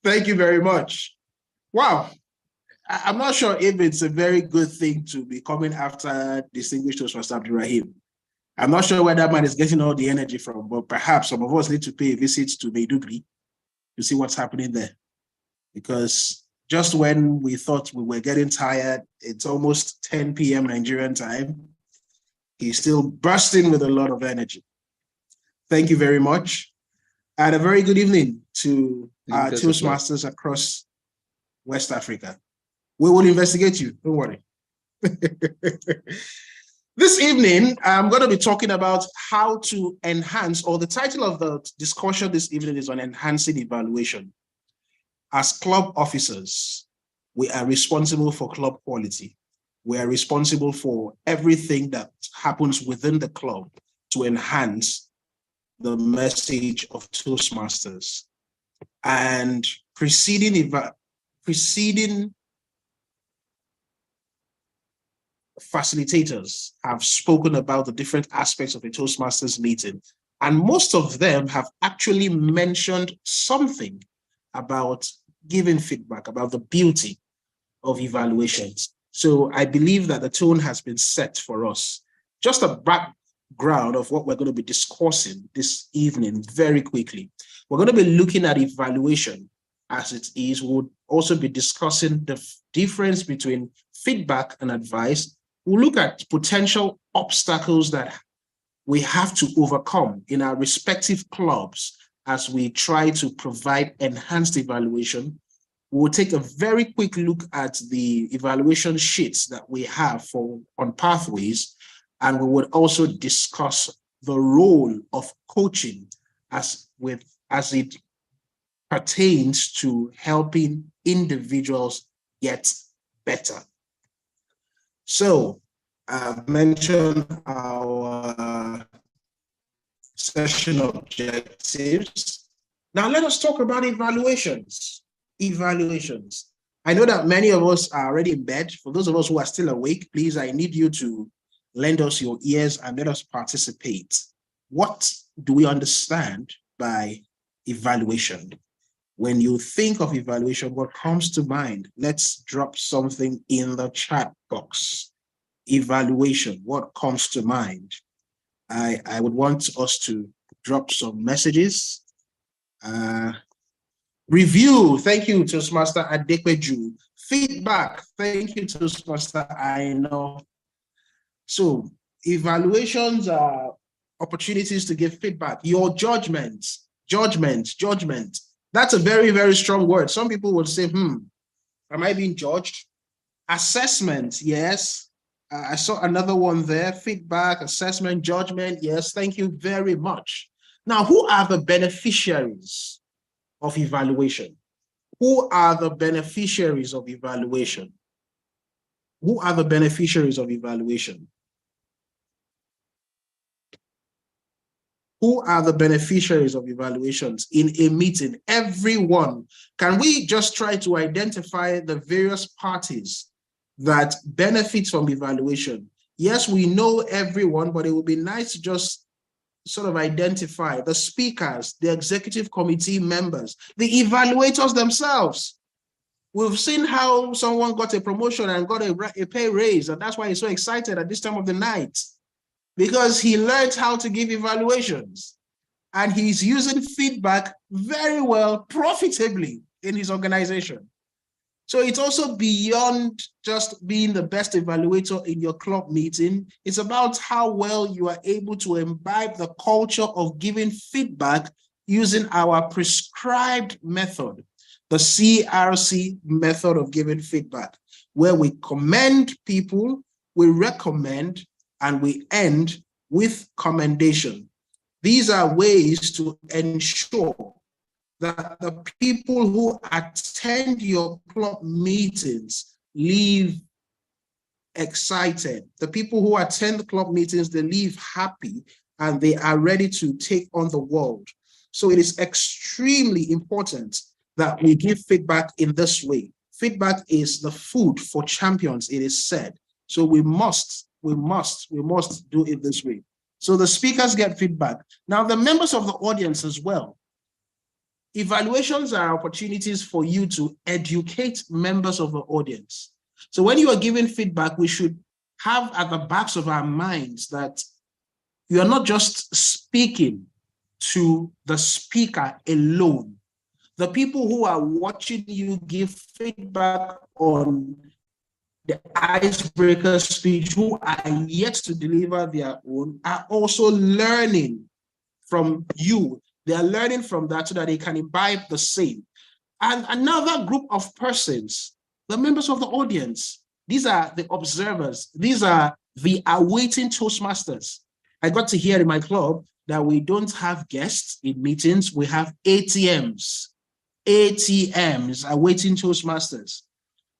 Thank you very much. Wow. I'm not sure if it's a very good thing to be coming after distinguished Toastmaster Abdulrahim. I'm not sure where that man is getting all the energy from, but perhaps some of us need to pay a visit to Maiduguri to see what's happening there. Because just when we thought we were getting tired, it's almost 10 p.m. Nigerian time, he's still bursting with a lot of energy. Thank you very much. And a very good evening to our Toastmasters across West Africa. We will investigate you, don't worry. This evening, I'm going to be talking about how to enhance, or the title of the discussion this evening is on enhancing evaluation. As club officers, we are responsible for club quality. We are responsible for everything that happens within the club to enhance the message of Toastmasters. And preceding facilitators have spoken about the different aspects of a Toastmasters meeting, and most of them have actually mentioned something about giving feedback, about the beauty of evaluations. So I believe that the tone has been set for us. Just a background of what we're going to be discussing this evening very quickly. We're going to be looking at evaluation as it is. We'll also be discussing the difference between feedback and advice. We'll look at potential obstacles that we have to overcome in our respective clubs as we try to provide enhanced evaluation. We'll take a very quick look at the evaluation sheets that we have on Pathways, and we will also discuss the role of coaching as it pertains to helping individuals get better. So I've mentioned our session objectives. Now let us talk about evaluations. Evaluations. I know that many of us are already in bed. For those of us who are still awake, please, I need you to lend us your ears and let us participate. What do we understand by evaluation? When you think of evaluation, what comes to mind? Let's drop something in the chat box. Evaluation, what comes to mind? I would want us to drop some messages. Review, thank you, Toastmaster Adekweju. Feedback, thank you, Toastmaster I know. So evaluations are opportunities to give feedback. Your judgment. That's a very, very strong word. Some people would say, am I being judged? Assessment, yes. I saw another one there. Feedback, assessment, judgment. Yes, thank you very much. Now, who are the beneficiaries of evaluation? Who are the beneficiaries of evaluation? Who are the beneficiaries of evaluation? Who are the beneficiaries of evaluations in a meeting? Everyone. Can we just try to identify the various parties that benefit from evaluation? Yes, we know everyone, but it would be nice to just sort of identify the speakers, the executive committee members, the evaluators themselves. We've seen how someone got a promotion and got a pay raise, and that's why he's so excited at this time of the night, because he learned how to give evaluations and he's using feedback very well, profitably in his organization. So it's also beyond just being the best evaluator in your club meeting. It's about how well you are able to imbibe the culture of giving feedback using our prescribed method, the CRC method of giving feedback, where we commend people, we recommend, and we end with commendation. These are ways to ensure that the people who attend your club meetings leave excited. The people who attend the club meetings, they leave happy and they are ready to take on the world. So it is extremely important that we give feedback in this way. Feedback is the food for champions, it is said. So we must do it this way. So the speakers get feedback. Now the members of the audience as well. Evaluations are opportunities for you to educate members of the audience. So when you are giving feedback, we should have at the backs of our minds that you are not just speaking to the speaker alone. The people who are watching you give feedback on the icebreaker speech, who are yet to deliver their own, are also learning from you. They are learning from that so that they can imbibe the same. And another group of persons, the members of the audience, these are the observers. These are the awaiting Toastmasters. I got to hear in my club that we don't have guests in meetings. We have ATMs. ATMs, awaiting Toastmasters.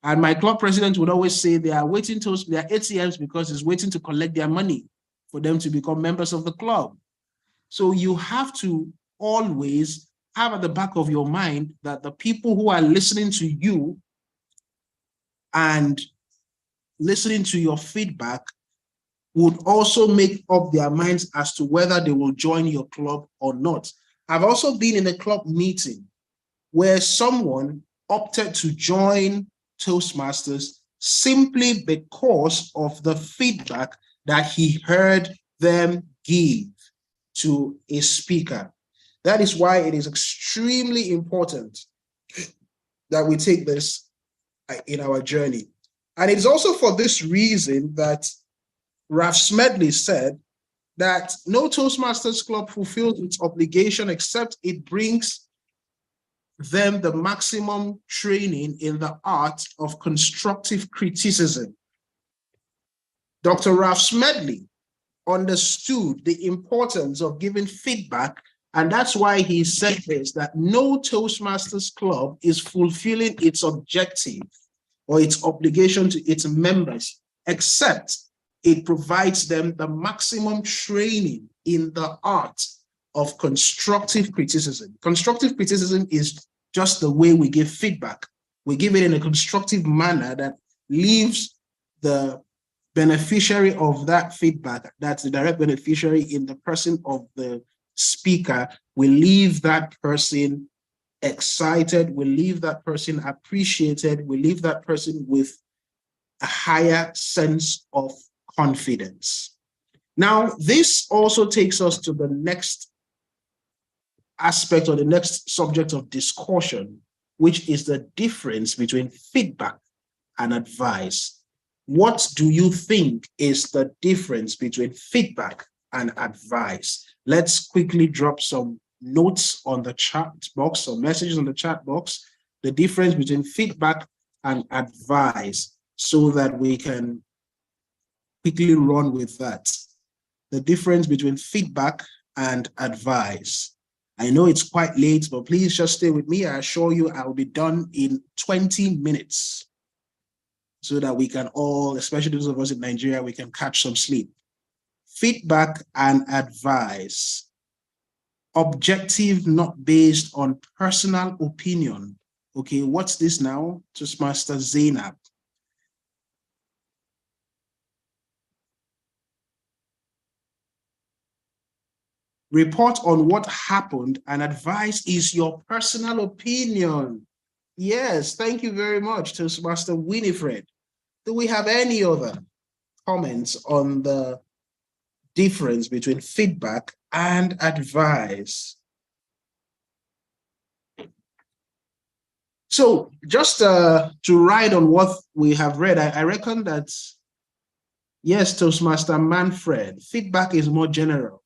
And my club president would always say they are waiting to, they are ATMs because he's waiting to collect their money for them to become members of the club. So you have to always have at the back of your mind that the people who are listening to you and listening to your feedback would also make up their minds as to whether they will join your club or not. I've also been in a club meeting where someone opted to join Toastmasters simply because of the feedback that he heard them give to a speaker. That is why it is extremely important that we take this in our journey. And it's also for this reason that Ralph Smedley said that no Toastmasters club fulfills its obligation except it brings them the maximum training in the art of constructive criticism. Dr. Ralph Smedley understood the importance of giving feedback And that's why he said this, that no Toastmasters club is fulfilling its objective or its obligation to its members, except it provides them the maximum training in the art of constructive criticism. Constructive criticism is just the way we give feedback. We give it in a constructive manner that leaves the beneficiary of that feedback, that's the direct beneficiary in the person of the speaker, will leave that person excited, will leave that person appreciated, will leave that person with a higher sense of confidence. Now, this also takes us to the next aspect or the next subject of discussion, which is the difference between feedback and advice. What do you think is the difference between feedback and advice? Let's quickly drop some notes on the chat box, some messages on the chat box, the difference between feedback and advice, so that we can quickly run with that. The difference between feedback and advice. I know it's quite late, but please just stay with me. I assure you I'll be done in 20 minutes so that we can all, especially those of us in Nigeria, we can catch some sleep. Feedback and advice. Objective, not based on personal opinion. Okay, what's this now? Toastmaster Zainab. Report on what happened, and advice is your personal opinion. Yes, thank you very much, Toastmaster Winifred. Do we have any other comments on the difference between feedback and advice? So just to ride on what we have read, I reckon that, yes, Toastmaster Manfred, feedback is more general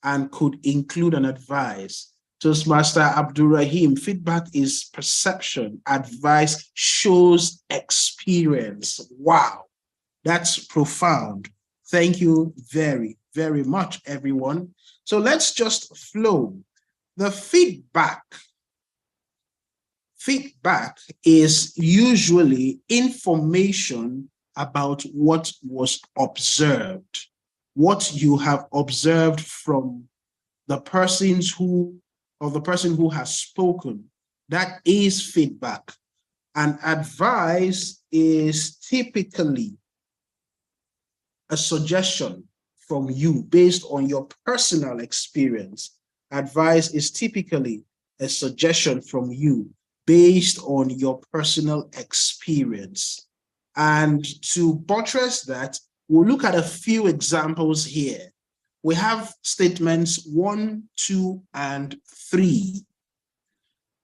and could include an advice. Toastmaster Abdurrahim, feedback is perception, advice shows experience. Wow, that's profound. Thank you very, very much, everyone. So let's just flow. The feedback is usually information about what was observed, what you have observed from the person who has spoken. That is feedback. And advice is typically a suggestion from you based on your personal experience. Advice is typically a suggestion from you based on your personal experience. And to buttress that, we'll look at a few examples here. We have statements 1, 2, and 3.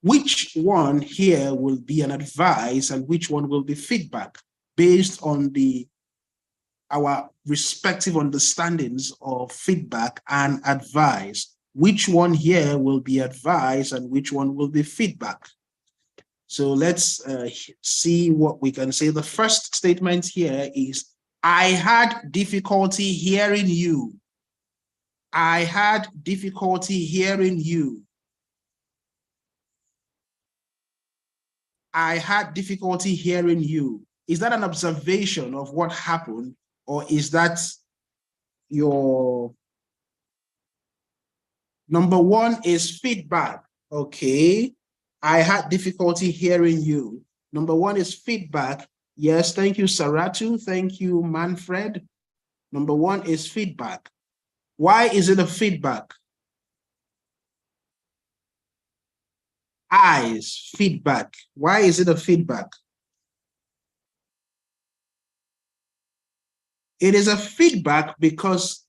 Which one here will be an advice and which one will be feedback based on our respective understandings of feedback and advice? Which one here will be advice and which one will be feedback? So let's see what we can say. The first statement here is, I had difficulty hearing you. I had difficulty hearing you. I had difficulty hearing you. Is that an observation of what happened, or is that your number one is feedback? Okay. I had difficulty hearing you. Number one is feedback. Yes, thank you, Saratu. Thank you, Manfred. Number one is feedback. Why is it a feedback? Eyes, feedback. Why is it a feedback? It is a feedback because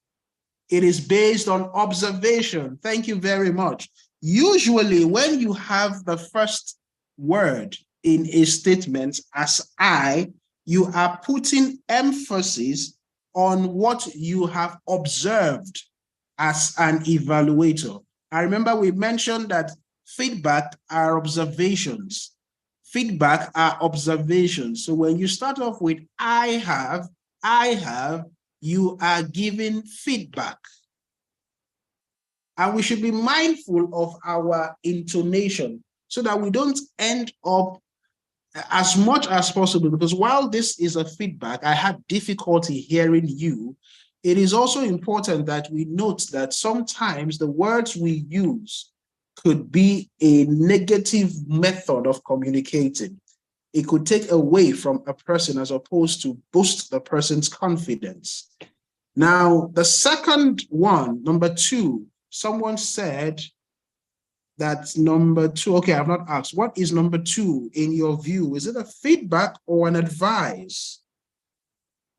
it is based on observation. Thank you very much. Usually, when you have the first word in a statement as I, you are putting emphasis on what you have observed as an evaluator. I remember we mentioned that feedback are observations. Feedback are observations. So when you start off with I have, you are giving feedback. And we should be mindful of our intonation so that we don't end up as much as possible, because while this is a feedback, I had difficulty hearing you. It is also important that we note that sometimes the words we use could be a negative method of communicating. It could take away from a person as opposed to boost the person's confidence. Now, the second one, number 2, someone said that number 2, okay, I've not asked. What is number 2 in your view? Is it a feedback or an advice?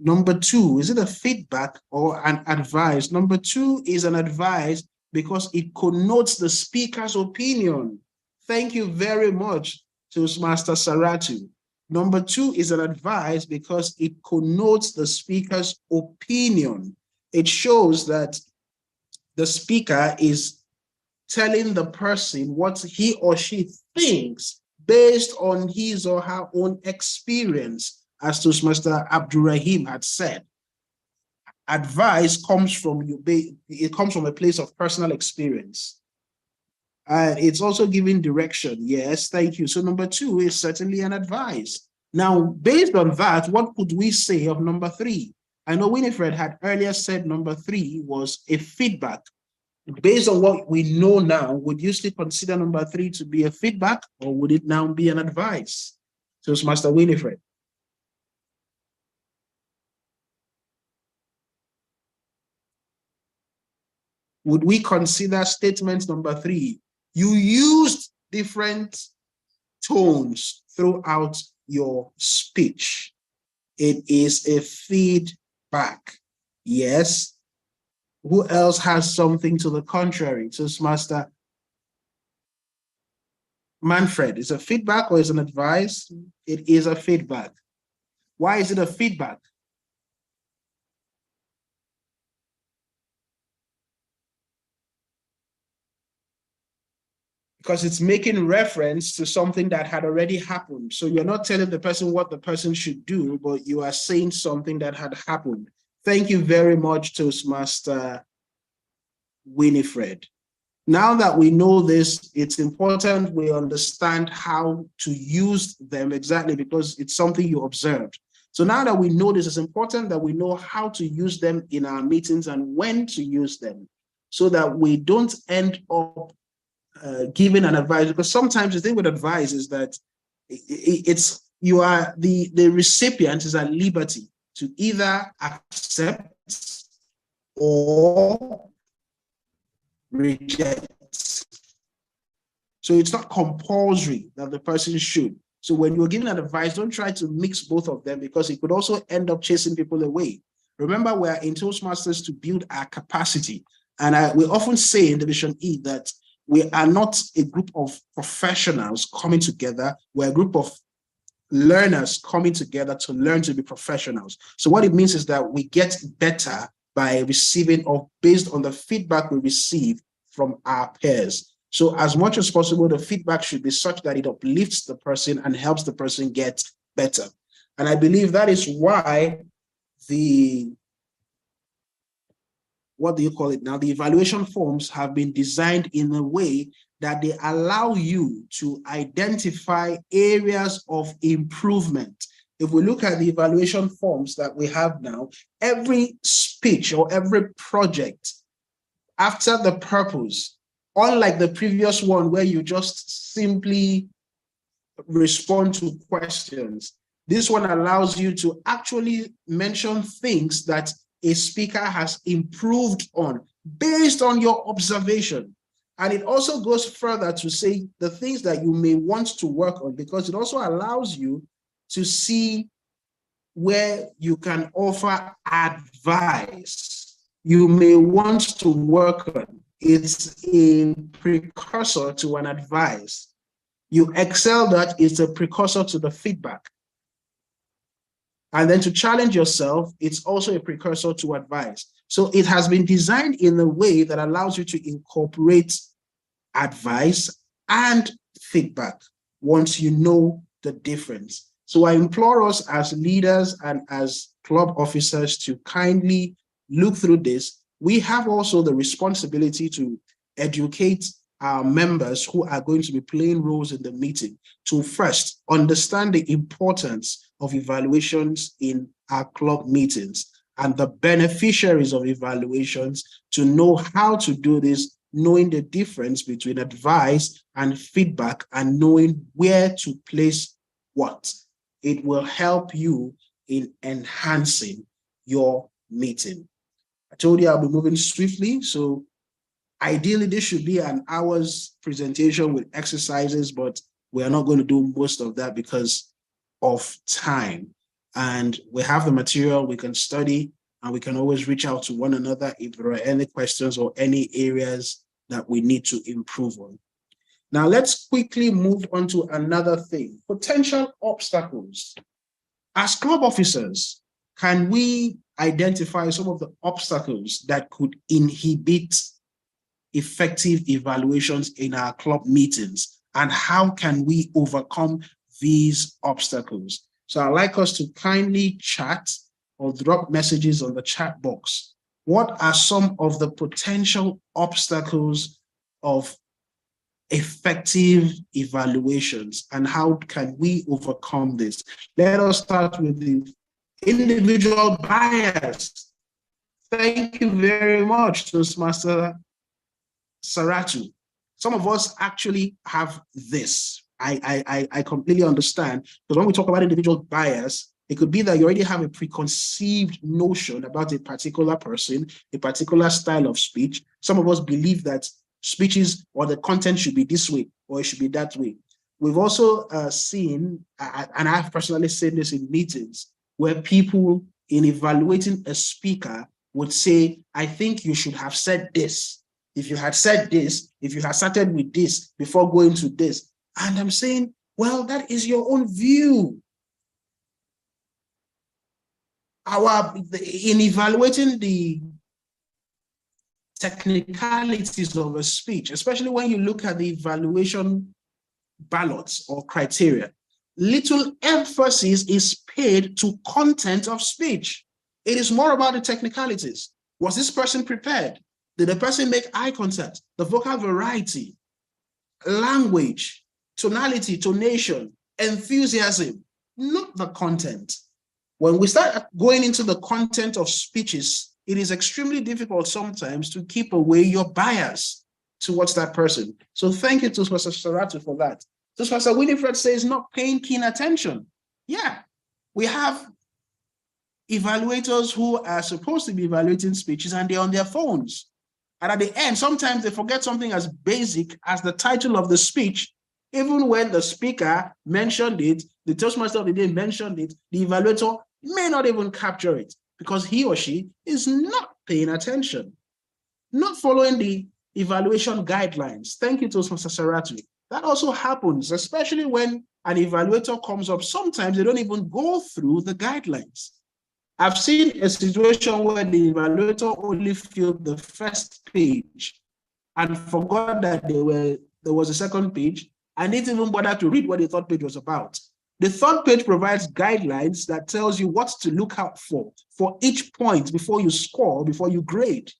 Number 2, is it a feedback or an advice? Number 2 is an advice because it connotes the speaker's opinion. Thank you very much, Toastmaster Saratu. Number 2 is an advice because it connotes the speaker's opinion. It shows that the speaker is telling the person what he or she thinks based on his or her own experience, as Toastmaster Abdurrahim had said. Advice comes from you, it comes from a place of personal experience. And it's also giving direction. Yes, thank you. So number 2 is certainly an advice. Now, based on that, what could we say of number 3? I know Winifred had earlier said number 3 was a feedback. Based on what we know now, would you still consider number 3 to be a feedback, or would it now be an advice? So it's Master Winifred. Would we consider statement number 3? You used different tones throughout your speech. It is a feedback. Yes. Who else has something to the contrary? So it's Master Manfred. Is a feedback or is an advice? It is a feedback. Why is it a feedback? Because it's making reference to something that had already happened. So you're not telling the person what the person should do, but you are saying something that had happened. Thank you very much, Toastmaster Winifred. Now that we know this, it's important we understand how to use them exactly, because it's something you observed. So now that we know this, it's important that we know how to use them in our meetings and when to use them, so that we don't end up giving an advice. Because sometimes the thing with advice is that it's you are the recipient is at liberty to either accept or reject. So it's not compulsory that the person should. So when you're giving an advice, don't try to mix both of them, because it could also end up chasing people away. Remember, we're in Toastmasters to build our capacity. And we often say in Division E that we are not a group of professionals coming together. We're a group of learners coming together to learn to be professionals. So what it means is that we get better by receiving or based on the feedback we receive from our peers. So as much as possible, the feedback should be such that it uplifts the person and helps the person get better. And I believe that is why what do you call it now? The evaluation forms have been designed in a way that they allow you to identify areas of improvement. If we look at the evaluation forms that we have now, every speech or every project after the purpose, unlike the previous one where you just simply respond to questions, this one allows you to actually mention things that a speaker has improved on based on your observation. And it also goes further to say the things that you may want to work on, because it also allows you to see where you can offer advice you may want to work on. It's a precursor to an advice. You excel that, it's a precursor to the feedback. And then to challenge yourself, it's also a precursor to advice. So it has been designed in a way that allows you to incorporate advice and feedback once you know the difference. So I implore us as leaders and as club officers to kindly look through this. We have also the responsibility to educate our members who are going to be playing roles in the meeting to first understand the importance of evaluations in our club meetings and the beneficiaries of evaluations, to know how to do this, knowing the difference between advice and feedback, and knowing where to place what. It will help you in enhancing your meeting. I told you I'll be moving swiftly, so ideally this should be an hour's presentation with exercises, but we are not going to do most of that because of time. And we have the material we can study, and we can always reach out to one another if there are any questions or any areas that we need to improve on. Now let's quickly move on to another thing: potential obstacles. As club officers, can we identify some of the obstacles that could inhibit effective evaluations in our club meetings, and how can we overcome these obstacles? So I'd like us to kindly chat or drop messages on the chat box. What are some of the potential obstacles of effective evaluations, and how can we overcome this? Let us start with the individual bias. Thank you very much, Toastmaster Saratu. Some of us actually have this. I completely understand, because when we talk about individual bias, it could be that you already have a preconceived notion about a particular person, a particular style of speech. Some of us believe that speeches or the content should be this way or it should be that way. We've also seen, and I've personally seen this in meetings, where people in evaluating a speaker would say, I think you should have said this. If you had said this, if you had started with this before going to this. And I'm saying, well, that is your own view. In evaluating the technicalities of a speech, especially when you look at the evaluation ballots or criteria, little emphasis is paid to content of speech. It is more about the technicalities. Was this person prepared? Did the person make eye contact? The vocal variety, language, tonality, tonation, enthusiasm, not the content. When we start going into the content of speeches, it is extremely difficult sometimes to keep away your bias towards that person. So thank you to Mr. Saratu for that. Just Mr. Winifred says not paying keen attention. Yeah, we have evaluators who are supposed to be evaluating speeches and they're on their phones. And at the end, sometimes they forget something as basic as the title of the speech. Even when the speaker mentioned it, the Toastmaster of the day mentioned it, the evaluator may not even capture it because he or she is not paying attention, not following the evaluation guidelines. Thank you, Toastmaster Saratu. That also happens, especially when an evaluator comes up. Sometimes they don't even go through the guidelines. I've seen a situation where the evaluator only filled the first page and forgot that there was a second page, and didn't even bother to read what the third page was about. The third page provides guidelines that tells you what to look out for each point before you score, before you grade.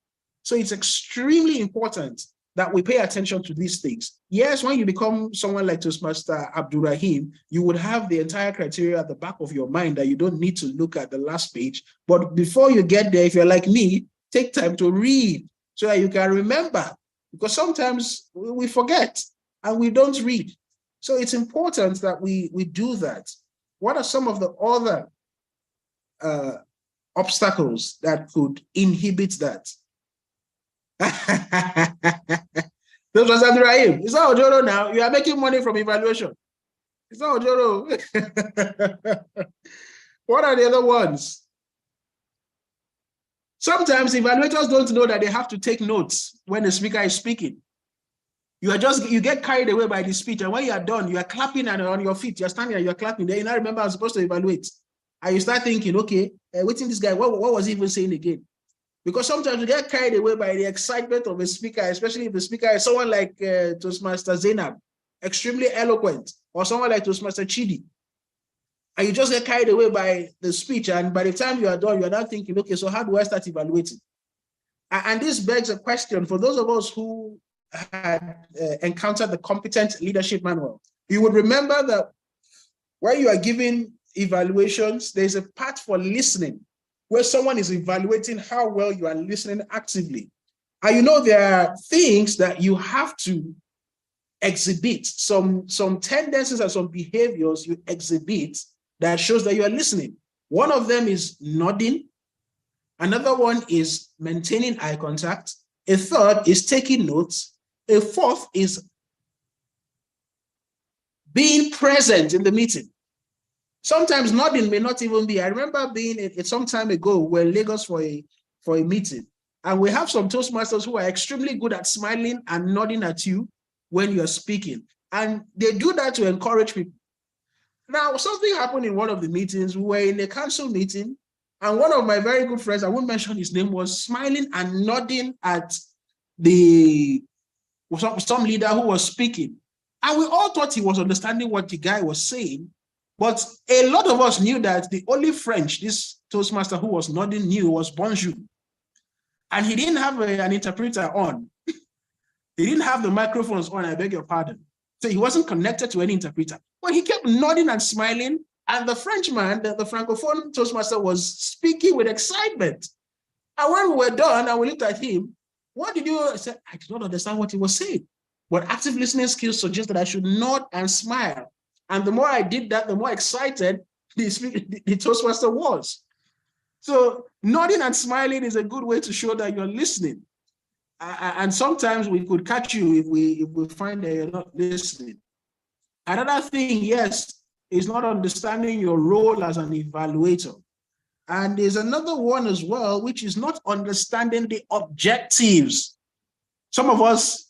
So it's extremely important that we pay attention to these things. Yes, when you become someone like Toastmaster Abdurrahim, you would have the entire criteria at the back of your mind that you don't need to look at the last page. But before you get there, if you're like me, take time to read so that you can remember, because sometimes we forget and we don't read. So it's important that we do that. What are some of the other obstacles that could inhibit that? This was Abdurrahim. It's not Ojoro now. You are making money from evaluation. It's not Ojoro. What are the other ones? Sometimes evaluators don't know that they have to take notes when the speaker is speaking. You get carried away by the speech, and when you are done, you are clapping and on your feet. You're standing and you're clapping. Then you now remember I'm supposed to evaluate. And you start thinking, okay, waiting this guy, what was he even saying again? Because sometimes you get carried away by the excitement of a speaker, especially if the speaker is someone like Toastmaster Zainab, extremely eloquent, or someone like Toastmaster Chidi. And you just get carried away by the speech, and by the time you are done, you are now thinking, okay, so how do I start evaluating? And this begs a question for those of us who had encountered the competent leadership manual, you would remember that when you are giving evaluations, there's a part for listening, where someone is evaluating how well you are listening actively. And you know, there are things that you have to exhibit, some tendencies and some behaviors you exhibit that shows that you are listening. One of them is nodding. Another one is maintaining eye contact. A third is taking notes. A fourth is being present in the meeting. Sometimes nodding may not even be. I remember being some time ago, we're in Lagos for a meeting, and we have some Toastmasters who are extremely good at smiling and nodding at you when you're speaking. And they do that to encourage people. Now, something happened in one of the meetings. We were in a council meeting, and one of my very good friends, I won't mention his name, was smiling and nodding at some leader who was speaking. And we all thought he was understanding what the guy was saying. But a lot of us knew that the only French this Toastmaster who was nodding knew was bonjour. And he didn't have an interpreter on. He didn't have the microphones on, I beg your pardon. So he wasn't connected to any interpreter. But he kept nodding and smiling. And the Frenchman, the Francophone Toastmaster, was speaking with excitement. And when we were done and we looked at him, what did you? I said, I did not understand what he was saying. But active listening skills suggest that I should nod and smile. And the more I did that, the more excited the Toastmaster was. So nodding and smiling is a good way to show that you're listening. And sometimes we could catch you if we find that you're not listening. Another thing, yes, is not understanding your role as an evaluator. And there's another one as well, which is not understanding the objectives. Some of us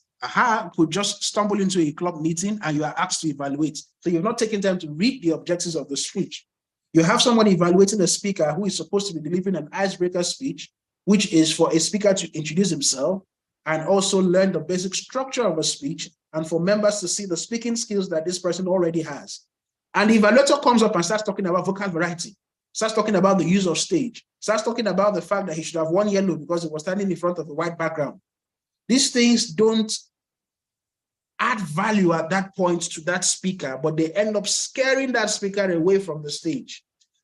could just stumble into a club meeting and you are asked to evaluate. So you've not taken time to read the objectives of the speech. You have someone evaluating a speaker who is supposed to be delivering an icebreaker speech, which is for a speaker to introduce himself and also learn the basic structure of a speech, and for members to see the speaking skills that this person already has. And the evaluator comes up and starts talking about vocal variety, starts talking about the use of stage, starts talking about the fact that he should have one yellow because he was standing in front of a white background. These things don't add value at that point to that speaker, but they end up scaring that speaker away from the stage.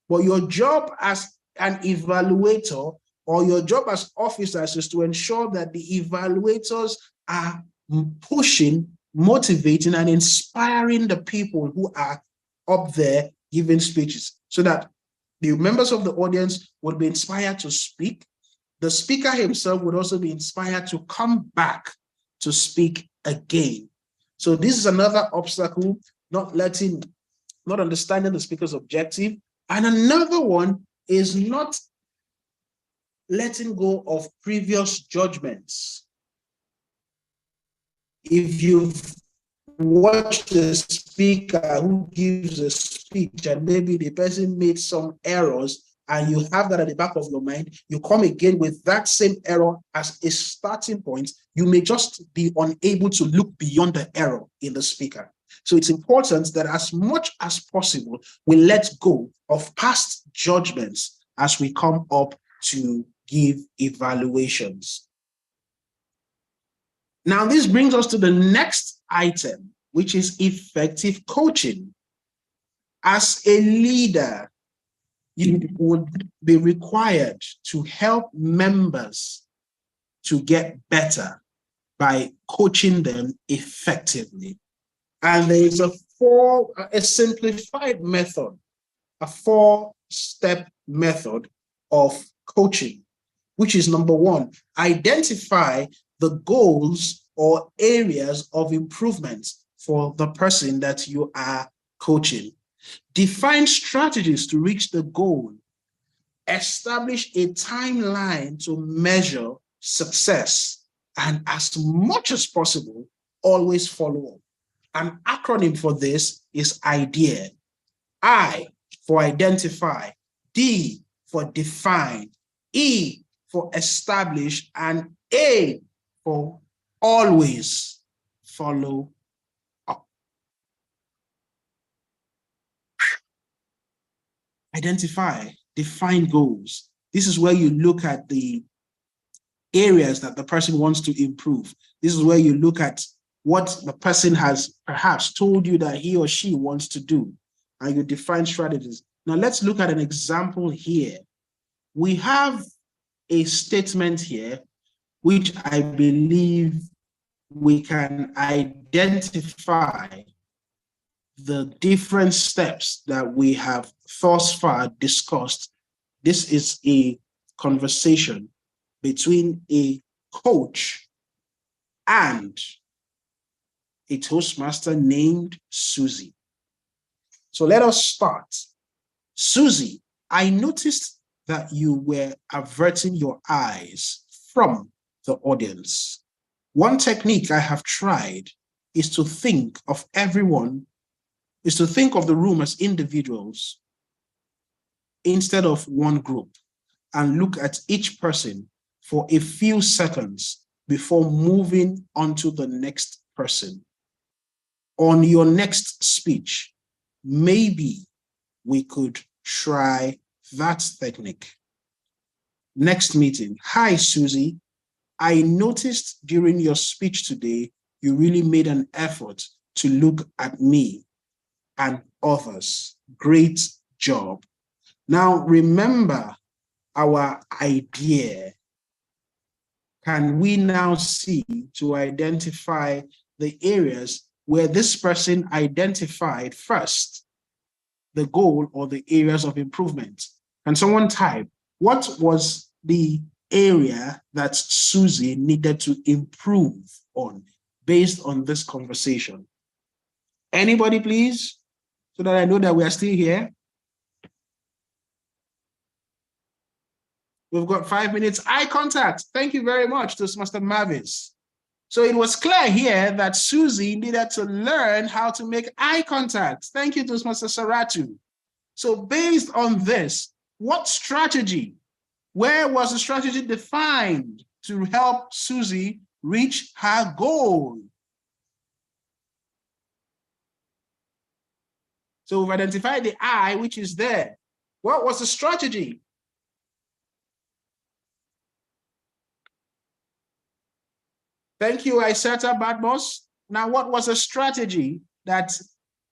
But your job as an evaluator or your job as officers is to ensure that the evaluators are pushing, motivating, and inspiring the people who are up there giving speeches so that the members of the audience would be inspired to speak. The speaker himself would also be inspired to come back to speak again. So this is another obstacle, not understanding the speaker's objective. And another one is not letting go of previous judgments. If you've watched a speaker who gives a speech and maybe the person made some errors and you have that at the back of your mind, you come again with that same error as a starting point, you may just be unable to look beyond the error in the speaker. So it's important that as much as possible, we let go of past judgments as we come up to give evaluations. Now, this brings us to the next item, which is effective coaching. As a leader, you would be required to help members to get better by coaching them effectively. And there is a simplified method, a 4-step method of coaching, which is number 1, identify the goals or areas of improvement for the person that you are coaching. Define strategies to reach the goal. Establish a timeline to measure success. And as much as possible, always follow up. An acronym for this is IDEA. I for identify, D for define, E for establish, and A for always follow up. Identify, define goals. This is where you look at the areas that the person wants to improve. This is where you look at what the person has perhaps told you that he or she wants to do, and you define strategies. Now let's look at an example here. We have a statement here, which I believe we can identify the different steps that we have thus far discussed. This is a conversation between a coach and a Toastmaster named Susie. So let us start. Susie, I noticed that you were averting your eyes from the audience. One technique I have tried is to think of everyone, is to think of the room as individuals instead of one group, and look at each person for a few seconds before moving on to the next person. On your next speech, maybe we could try that technique. Next meeting. Hi, Susie. I noticed during your speech today, you really made an effort to look at me and others. Great job. Now, remember our idea. Can we now see to identify the areas where this person identified first the goal or the areas of improvement? Can someone type, what was the area that Susie needed to improve on based on this conversation? Anybody, please, so that I know that we are still here. We've got 5 minutes. Eye contact. Thank you very much, Toastmaster Mavis. So it was clear here that Susie needed to learn how to make eye contact. Thank you, Toastmaster Saratu. So based on this, what strategy, where was the strategy defined to help Susie reach her goal? So we've identified the eye, which is there. What was the strategy? Thank you, Iseta Badmos. Now, what was a strategy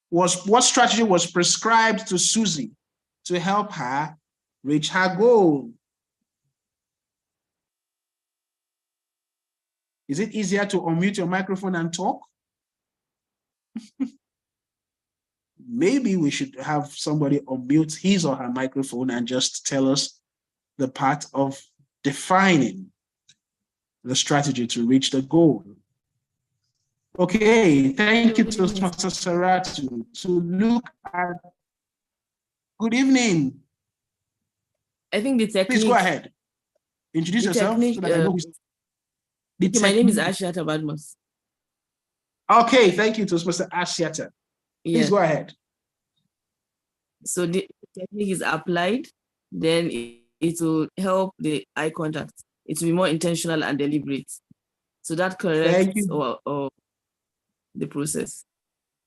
what strategy was prescribed to Susie to help her reach her goal? Is it easier to unmute your microphone and talk? Maybe we should have somebody unmute his or her microphone and just tell us the part of defining the strategy to reach the goal. Okay, thank you, Toastmaster Saratu. To look at, good evening. I think the technique. Please go ahead. Introduce yourself so that I know who's. My name is Ashiata Badmos. Okay, thank you, Toastmaster Ashiata. Please go ahead. So the technique is applied, then it will help the eye contact. It will be more intentional and deliberate. So that corrects or the process.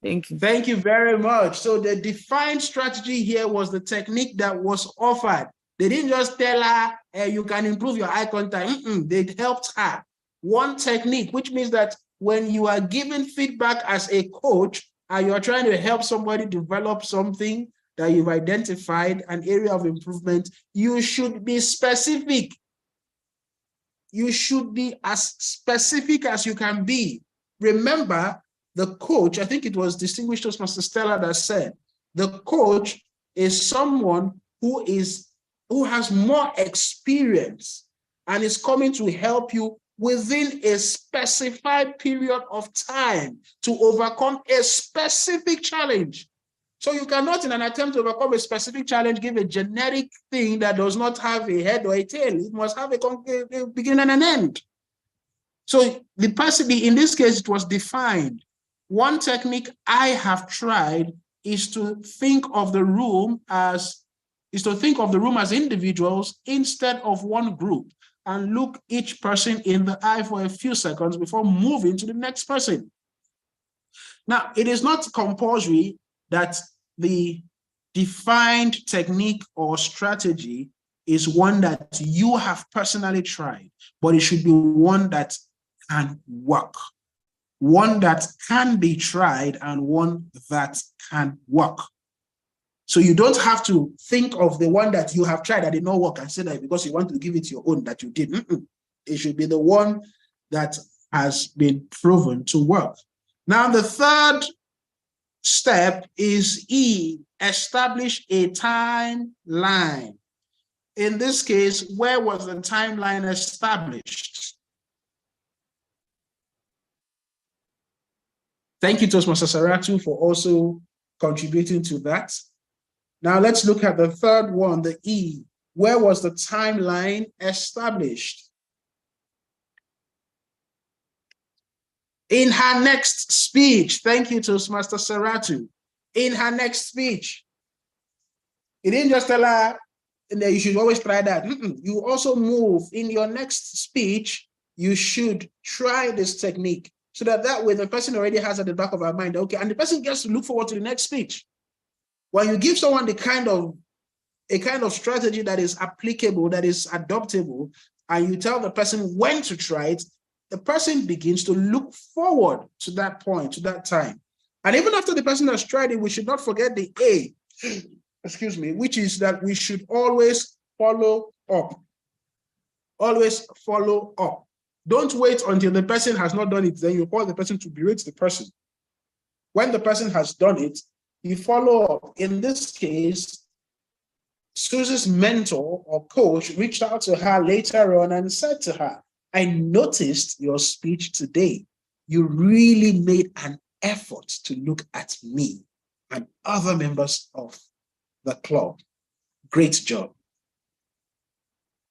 Thank you. Thank you very much. So the defined strategy here was the technique that was offered. They didn't just tell her, hey, you can improve your eye contact. They helped her. One technique, which means that when you are giving feedback as a coach and you're trying to help somebody develop something that you've identified, an area of improvement, you should be specific. You should be as specific as you can be. Remember, the coach, I think it was distinguished Toastmaster Stella that said, the coach is someone who has more experience and is coming to help you within a specified period of time to overcome a specific challenge. So you cannot, in an attempt to overcome a specific challenge, give a generic thing that does not have a head or a tail. It must have a beginning and an end. So the person, in this case, it was defined. One technique I have tried is to think of the room as individuals instead of one group, and look each person in the eye for a few seconds before moving to the next person. Now, it is not compulsory that the defined technique or strategy is one that you have personally tried, but it should be one that can work. One that can be tried and one that can work. So you don't have to think of the one that you have tried that did not work and say that because you want to give it your own that you did. It should be the one that has been proven to work. Now, the third step is E, establish a timeline. In this case, where was the timeline established? Thank you, Toastmaster Saratu, for also contributing to that. Now let's look at the third one, the E. Where was the timeline established? In her next speech. Thank you, Toastmaster Saratu. In her next speech. He didn't just tell her, you should always try that. You also move in your next speech. You should try this technique so that way the person already has at the back of her mind, okay, and the person gets to look forward to the next speech. When you give someone a kind of strategy that is applicable, that is adoptable, and you tell the person when to try it, the person begins to look forward to that point, to that time. And even after the person has tried it, we should not forget the A, excuse me, which is that we should always follow up. Always follow up. Don't wait until the person has not done it, then you call the person to berate the person. When the person has done it, you follow up. In this case, Susie's mentor or coach reached out to her later on and said to her, I noticed your speech today. You really made an effort to look at me and other members of the club. Great job.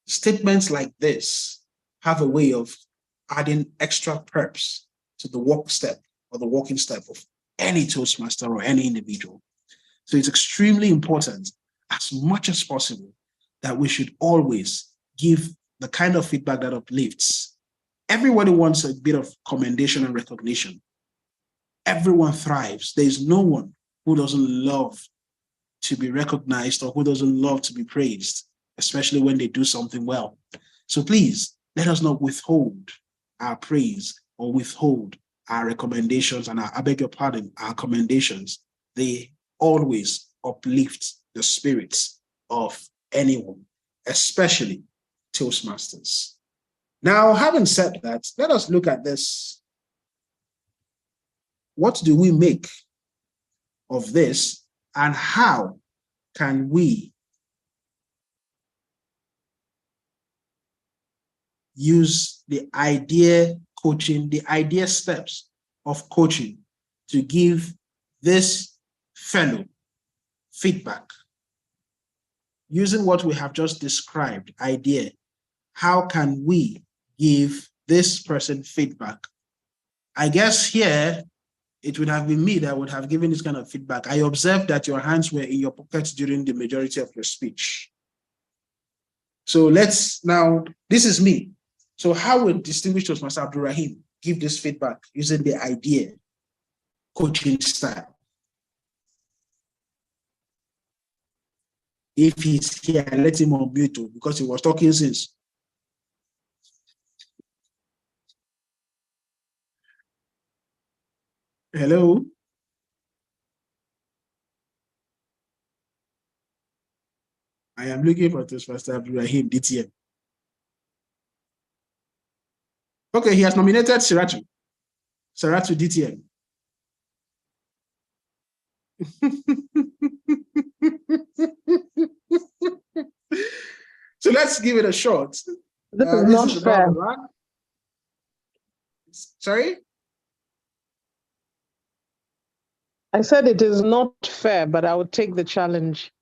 Statements like this have a way of adding extra perps to the walk step or the walking step of any Toastmaster or any individual. So it's extremely important, as much as possible, that we should always give the kind of feedback that uplifts. Everybody wants a bit of commendation and recognition. Everyone thrives. There's no one who doesn't love to be recognized or who doesn't love to be praised, especially when they do something well. So please, let us not withhold our praise or withhold our recommendations and I beg your pardon, our commendations. They always uplift the spirits of anyone, especially Toastmasters. Now, having said that, let us look at this. What do we make of this and how can we use the idea coaching, the idea steps of coaching to give this fellow feedback? Using what we have just described, idea, how can we give this person feedback? I guess here, it would have been me that would have given this kind of feedback. I observed that your hands were in your pockets during the majority of your speech. So let's now, this is me. So how would distinguished Toastmaster Abdulrahim give this feedback using the idea coaching style? If he's here, let him unmute because he was talking since. Hello? I am looking for Toastmaster Abdulrahim DTM. Okay, he has nominated Saratu. Saratu DTM. So let's give it a shot. This is not fair. Sorry? I said it is not fair, but I would take the challenge.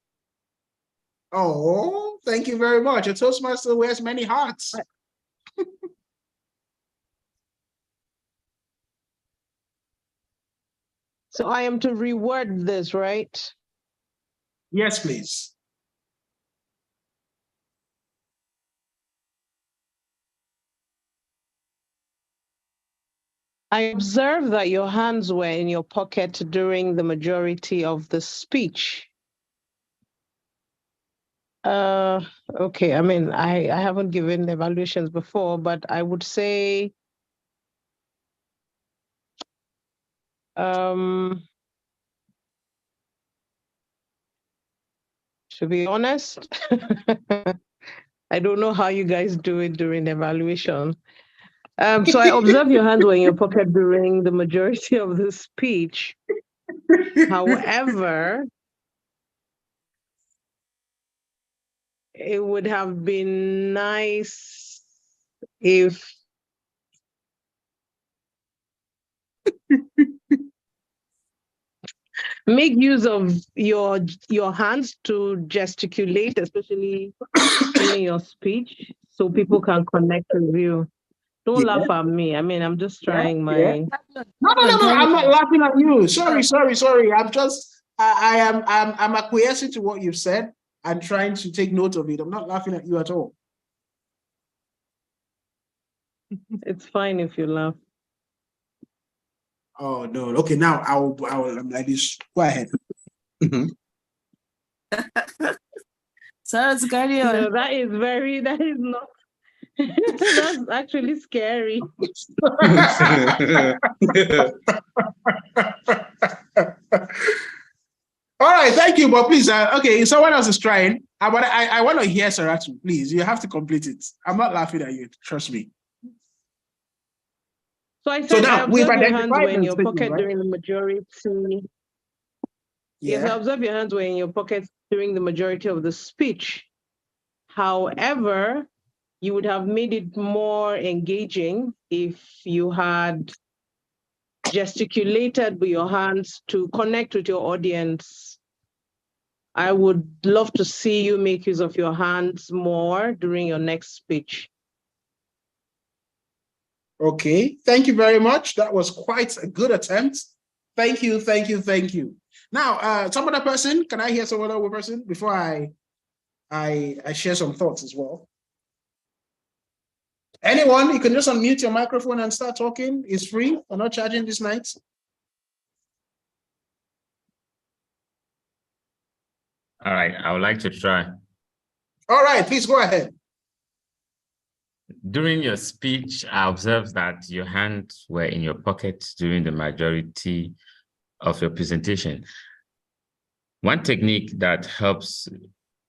Oh, thank you very much. A Toastmaster wears many hats. So I am to reword this, right? Yes, please. I observed that your hands were in your pocket during the majority of the speech. Okay, I mean, I haven't given evaluations before, but I would say To be honest, I don't know how you guys do it during the evaluation. So I observe your hands were in your pocket during the majority of the speech. However, it would have been nice if make use of your hands to gesticulate, especially during your speech, so people can connect with you. Don't Yeah. laugh at me. I mean, I'm just trying Yeah. my. No. I'm not laughing at you. Sorry. I'm just I'm acquiescing to what you've said and trying to take note of it. I'm not laughing at you at all. It's fine if you laugh. Oh no. Okay, now I'll I'm like this. Go ahead. Sarah, carry on. No, that is not. That's actually scary. All right, thank you, but please, okay, someone else is trying. But I want to hear Saratu, please. You have to complete it. I'm not laughing at you. Trust me. So I said, now we've your hands were in identified your pocket during the majority. Yes, I observe your hands were in your pocket during the majority of the speech. However, you would have made it more engaging if you had gesticulated with your hands to connect with your audience. I would love to see you make use of your hands more during your next speech. Okay, thank you very much. That was quite a good attempt. Thank you. Now, some other person, can I hear some other person before I share some thoughts as well? Anyone, you can just unmute your microphone and start talking. It's free. We're not charging this night. All right, I would like to try. All right, please go ahead. During your speech, I observed that your hands were in your pockets during the majority of your presentation. One technique that helps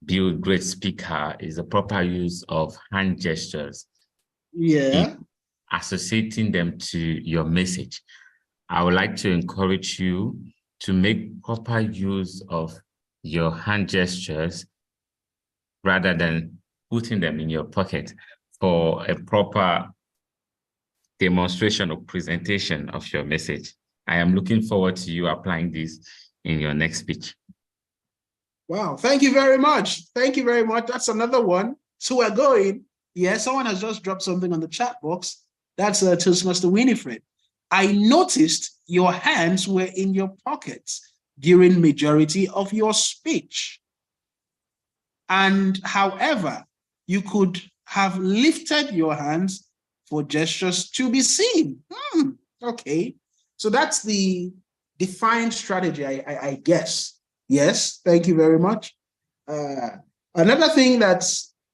build great speaker is the proper use of hand gestures. Yeah. Associating them to your message. I would like to encourage you to make proper use of your hand gestures rather than putting them in your pocket for a proper demonstration or presentation of your message. I am looking forward to you applying this in your next speech. Wow, thank you very much. Thank you very much. That's another one. So we're going. Yeah, someone has just dropped something on the chat box. That's Toastmaster Winifred. I noticed your hands were in your pockets during majority of your speech. And however, you could have lifted your hands for gestures to be seen. Okay, so that's the defined strategy, I guess. Yes, thank you very much. Another thing that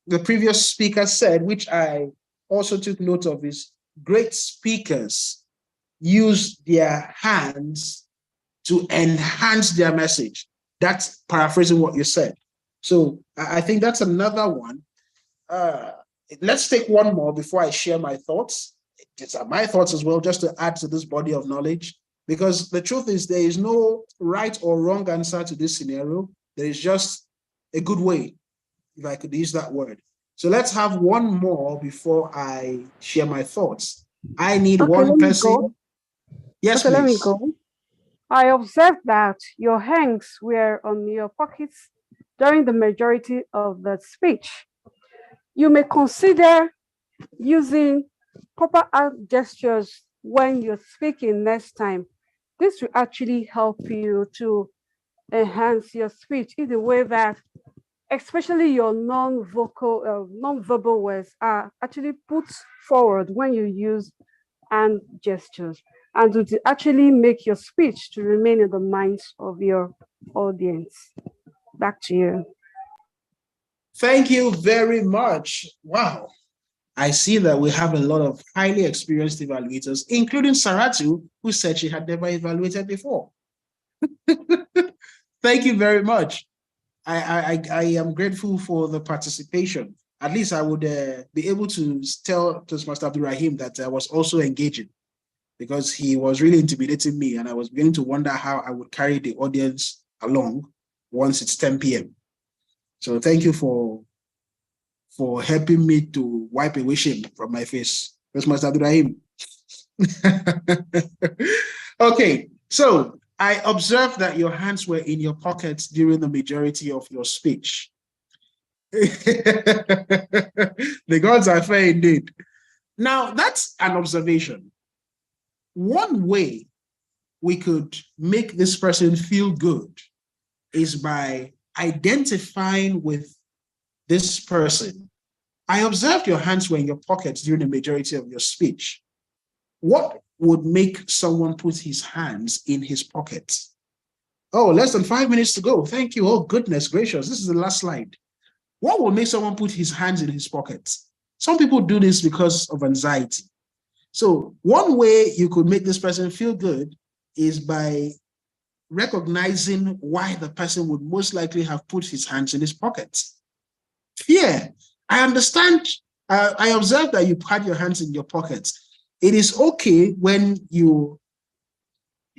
the previous speaker said, which I also took note of, is great speakers use their hands to enhance their message. That's paraphrasing what you said. So I think that's another one. Let's take one more before I share my thoughts. These are my thoughts as well, just to add to this body of knowledge. Because the truth is, there is no right or wrong answer to this scenario. There is just a good way, if I could use that word. So let's have one more before I share my thoughts. I need one person. Yes, please. Let me go. I observed that your hands were on your pockets during the majority of the speech. You may consider using proper hand gestures when you're speaking next time. This will actually help you to enhance your speech in the way that especially your non-verbal words are actually put forward when you use hand gestures, and to actually make your speech to remain in the minds of your audience. Back to you. Thank you very much. Wow. I see that we have a lot of highly experienced evaluators, including Saratu, who said she had never evaluated before. Thank you very much. I am grateful for the participation. At least I would be able to tell Toastmaster Abdulrahim that I was also engaging, because he was really intimidating me, and I was beginning to wonder how I would carry the audience along once it's 10 p.m. So thank you for helping me to wipe away shame from my face. Toastmaster Abdulrahim. Okay, so I observed that your hands were in your pockets during the majority of your speech. The gods are fair indeed. Now, that's an observation. One way we could make this person feel good is by identifying with this person. I observed your hands were in your pockets during the majority of your speech. What would make someone put his hands in his pockets? Oh, less than 5 minutes to go. Thank you. Oh, goodness gracious. This is the last slide. What will make someone put his hands in his pockets? Some people do this because of anxiety. So one way you could make this person feel good is by recognizing why the person would most likely have put his hands in his pockets. Fear. I understand. I observed that you had your hands in your pockets. It is okay when it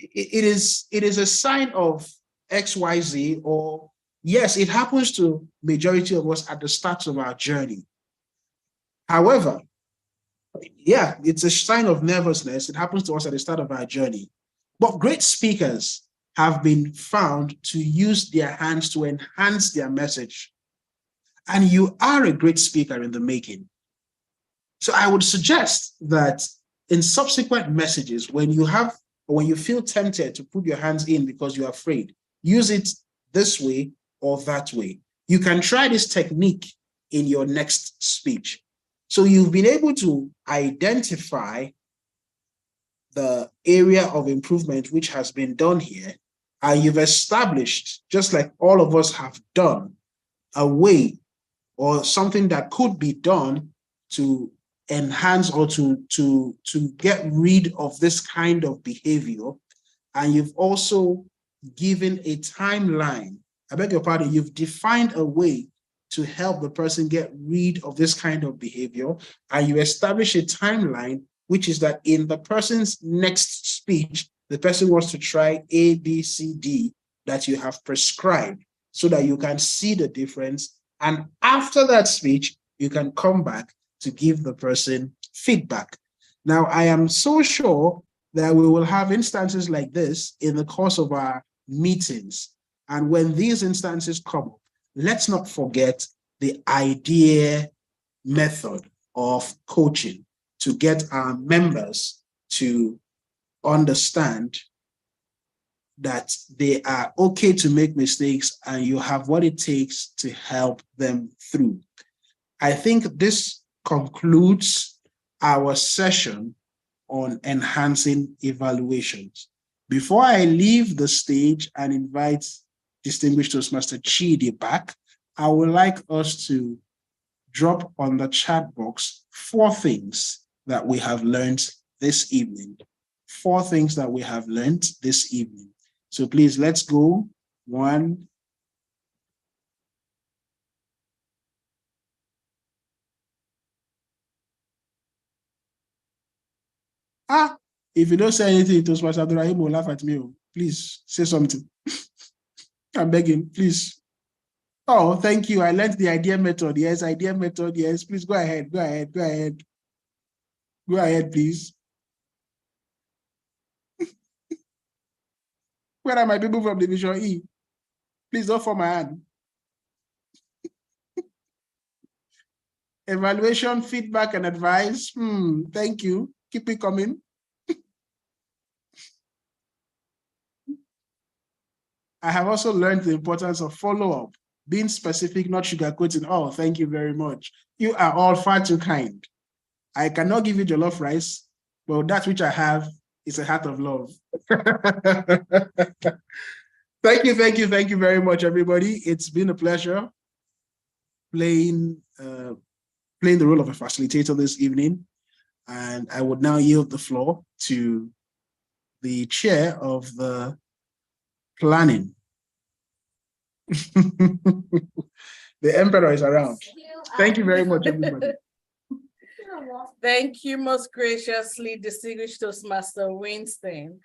is a sign of XYZ, or yes, it happens to majority of us at the start of our journey. However, yeah, it's a sign of nervousness. It happens to us at the start of our journey. But great speakers have been found to use their hands to enhance their message. And you are a great speaker in the making. So I would suggest that in subsequent messages, when you feel tempted to put your hands in because you're afraid, use it this way or that way. You can try this technique in your next speech. So you've been able to identify the area of improvement which has been done here, and you've established, just like all of us have done, a way or something that could be done to enhance or to get rid of this kind of behavior. And you've also given a timeline. I beg your pardon, you've defined a way to help the person get rid of this kind of behavior, and you establish a timeline, which is that in the person's next speech, the person wants to try A, B, C, D that you have prescribed, so that you can see the difference. And after that speech, you can come back to give the person feedback. Now, I am so sure that we will have instances like this in the course of our meetings. And when these instances come up, let's not forget the idea method of coaching to get our members to understand that they are okay to make mistakes, and you have what it takes to help them through. I think this concludes our session on enhancing evaluations. Before I leave the stage and invite distinguished Toastmaster Chidi back, I would like us to drop on the chat box 4 things that we have learned this evening. 4 things that we have learned this evening. So please, let's go. 1. If you don't say anything, Toastmaster Abdulrahim will laugh at me. Please say something. I'm begging, please. Oh, thank you. I learned the idea method. Yes, idea method. Yes, please go ahead. Go ahead. Go ahead. Go ahead, please. Where are my people from Division E? Please don't form my hand. Evaluation, feedback, and advice. Thank you. Keep it coming. I have also learned the importance of follow-up, being specific, not sugarcoating. Oh, thank you very much. You are all far too kind. I cannot give you jollof rice, but that which I have is a heart of love. Thank you very much, everybody. It's been a pleasure playing playing the role of a facilitator this evening. And I would now yield the floor to the chair of the planning. The emperor is around. Thank you very much, everybody. Thank you most graciously, distinguished Toastmaster Winston.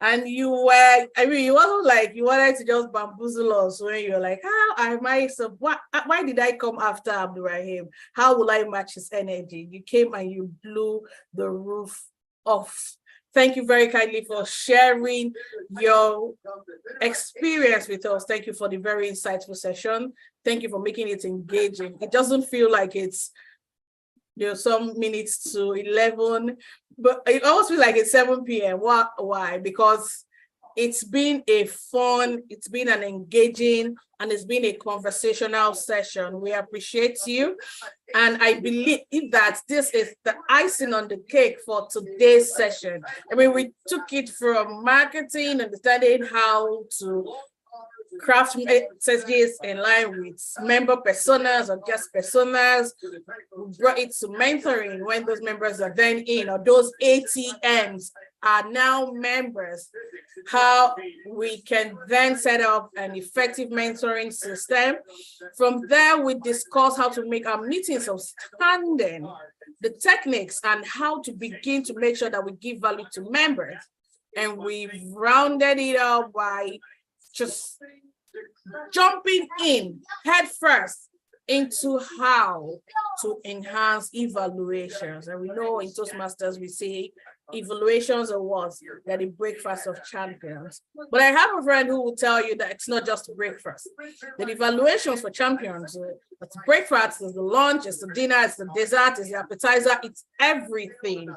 And you were, I mean, it wasn't like you wanted to just bamboozle us when you're like, how am I, so why did I come after Abdurrahim? How will I match his energy? You came and you blew the roof off. Thank you very kindly for sharing your experience with us. Thank you for the very insightful session. Thank you for making it engaging. It doesn't feel like it's some minutes to 11, but it almost feels like it's 7 p.m. Why? Because it's been a fun, it's been an engaging, and it's been a conversational session. We appreciate you. And I believe that this is the icing on the cake for today's session. I mean, we took it from marketing, understanding how to craft messages in line with member personas or guest personas. We brought it to mentoring when those members are then in, or those ATMs are now members, how we can then set up an effective mentoring system. From there, we discuss how to make our meetings outstanding, the techniques, and how to begin to make sure that we give value to members. And we rounded it up by just jumping in head first into how to enhance evaluations. And we know in Toastmasters, we say evaluations are what? They're the breakfast of champions. But I have a friend who will tell you that it's not just breakfast. The evaluations for champions, it's breakfast, it's the lunch, it's the dinner, it's the dessert, it's the appetizer, it's everything.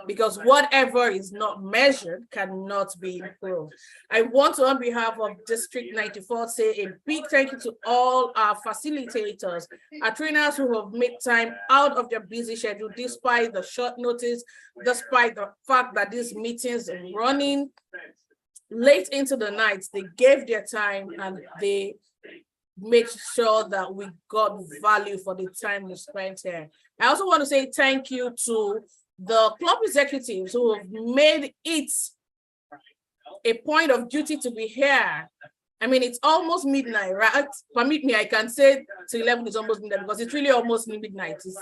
Because whatever is not measured cannot be improved. I want to, on behalf of District 94, say a big thank you to all our facilitators, our trainers who have made time out of their busy schedule, despite the short notice, despite the fact that these meetings are running late into the night. They gave their time and they make sure that we got value for the time we spent here. I also want to say thank you to the club executives who have made it a point of duty to be here. I mean, it's almost midnight, right? Permit me, I can say to 11 is almost midnight because it's really almost midnight. It's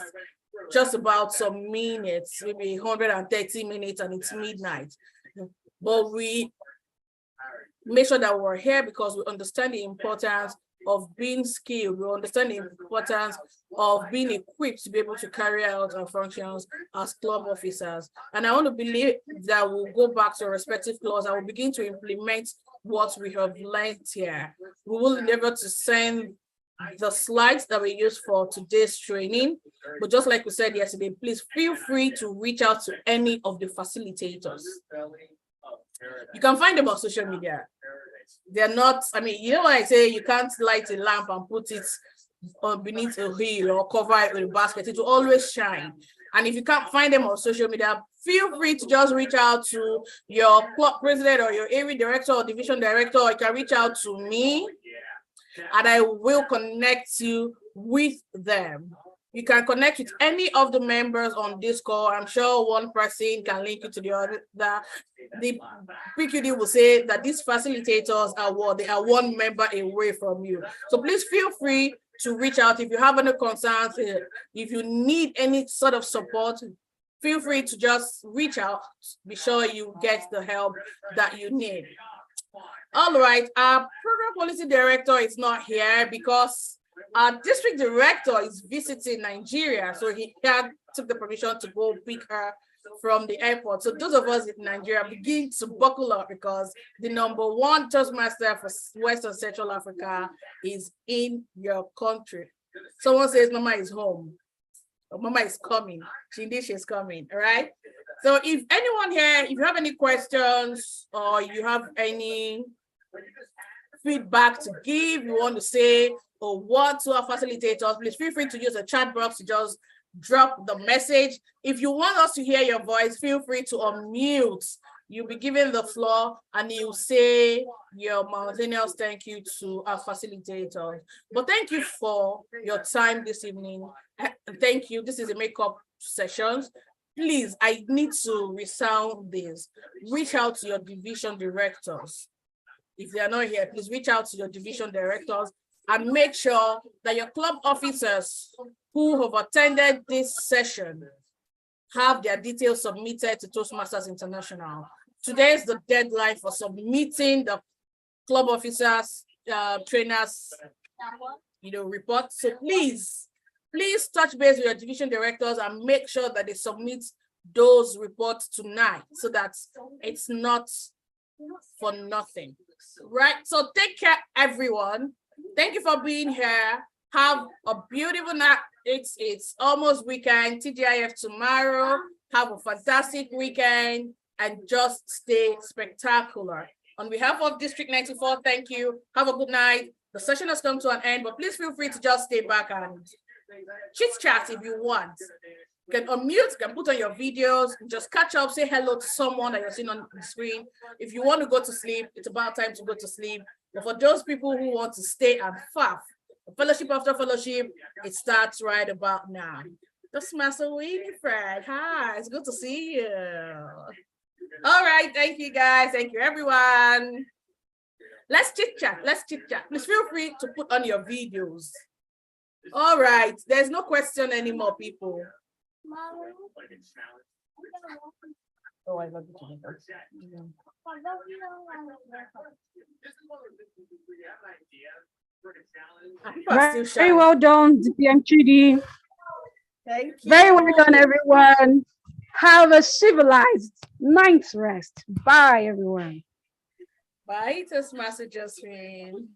just about some minutes, maybe 130 minutes, and it's midnight. But we make sure that we're here because we understand the importance of being skilled. We understand the importance of being equipped to be able to carry out our functions as club officers. And I want to believe that we'll go back to our respective clubs and we'll begin to implement what we have learned here. We will endeavor to send the slides that we use for today's training. But just like we said yesterday, please feel free to reach out to any of the facilitators. You can find them on social media. They're not, I mean, you know what I say, you can't light a lamp and put it on beneath a hill or cover it with a basket. It will always shine. And if you can't find them on social media, feel free to just reach out to your club president or your area director or division director, or you can reach out to me and I will connect you with them. You can connect with any of the members on this call. I'm sure one person can link you to the other. The PQD will say that these facilitators are what? They are one member away from you. So please feel free to reach out if you have any concerns, if you need any sort of support, feel free to just reach out. Be sure you get the help that you need. All right, our program policy director is not here because our district director is visiting Nigeria, so he took the permission to go pick her from the airport. So those of us in Nigeria begin to buckle up because the #1 Toastmaster for West and Central Africa is in your country. Someone says Mama is home. Or Mama is coming. She's coming, all right? So if anyone here, if you have any questions or you have any feedback to give, you want to say, or what to our facilitators, please feel free to use the chat box to just drop the message. If you want us to hear your voice, feel free to unmute you'll be given the floor and you say your mountainous thank you to our facilitator. But thank you for your time this evening. Thank you. This is a makeup session. Please, I need to resound this. Reach out to your division directors. If they are not here, please reach out to your division directors and make sure that your club officers who have attended this session have their details submitted to Toastmasters International. Today is the deadline for submitting the club officers, trainers, report. So please touch base with your division directors and make sure that they submit those reports tonight so that it's not for nothing, right? So take care, everyone. Thank you for being here. Have a beautiful night. It's almost weekend, TGIF tomorrow. Have a fantastic weekend and just stay spectacular. On behalf of District 94, thank you. Have a good night. The session has come to an end, but please feel free to just stay back and chit chat if you want. You can unmute, you can put on your videos, just catch up, say hello to someone that you're seeing on the screen. If you want to go to sleep, it's about time to go to sleep. But for those people who want to stay and faff, fellowship after fellowship, it starts right about now. Toastmaster Winifred, hi, it's good to see you. All right, thank you guys, thank you everyone. Let's chit chat. Please feel free to put on your videos. All right, there's no question anymore, people. Oh, I love you. Very well done, DPM Chidi. Thank you. Very well done, everyone. Have a civilized night's rest. Bye, everyone. Bye, Toastmaster Josephine.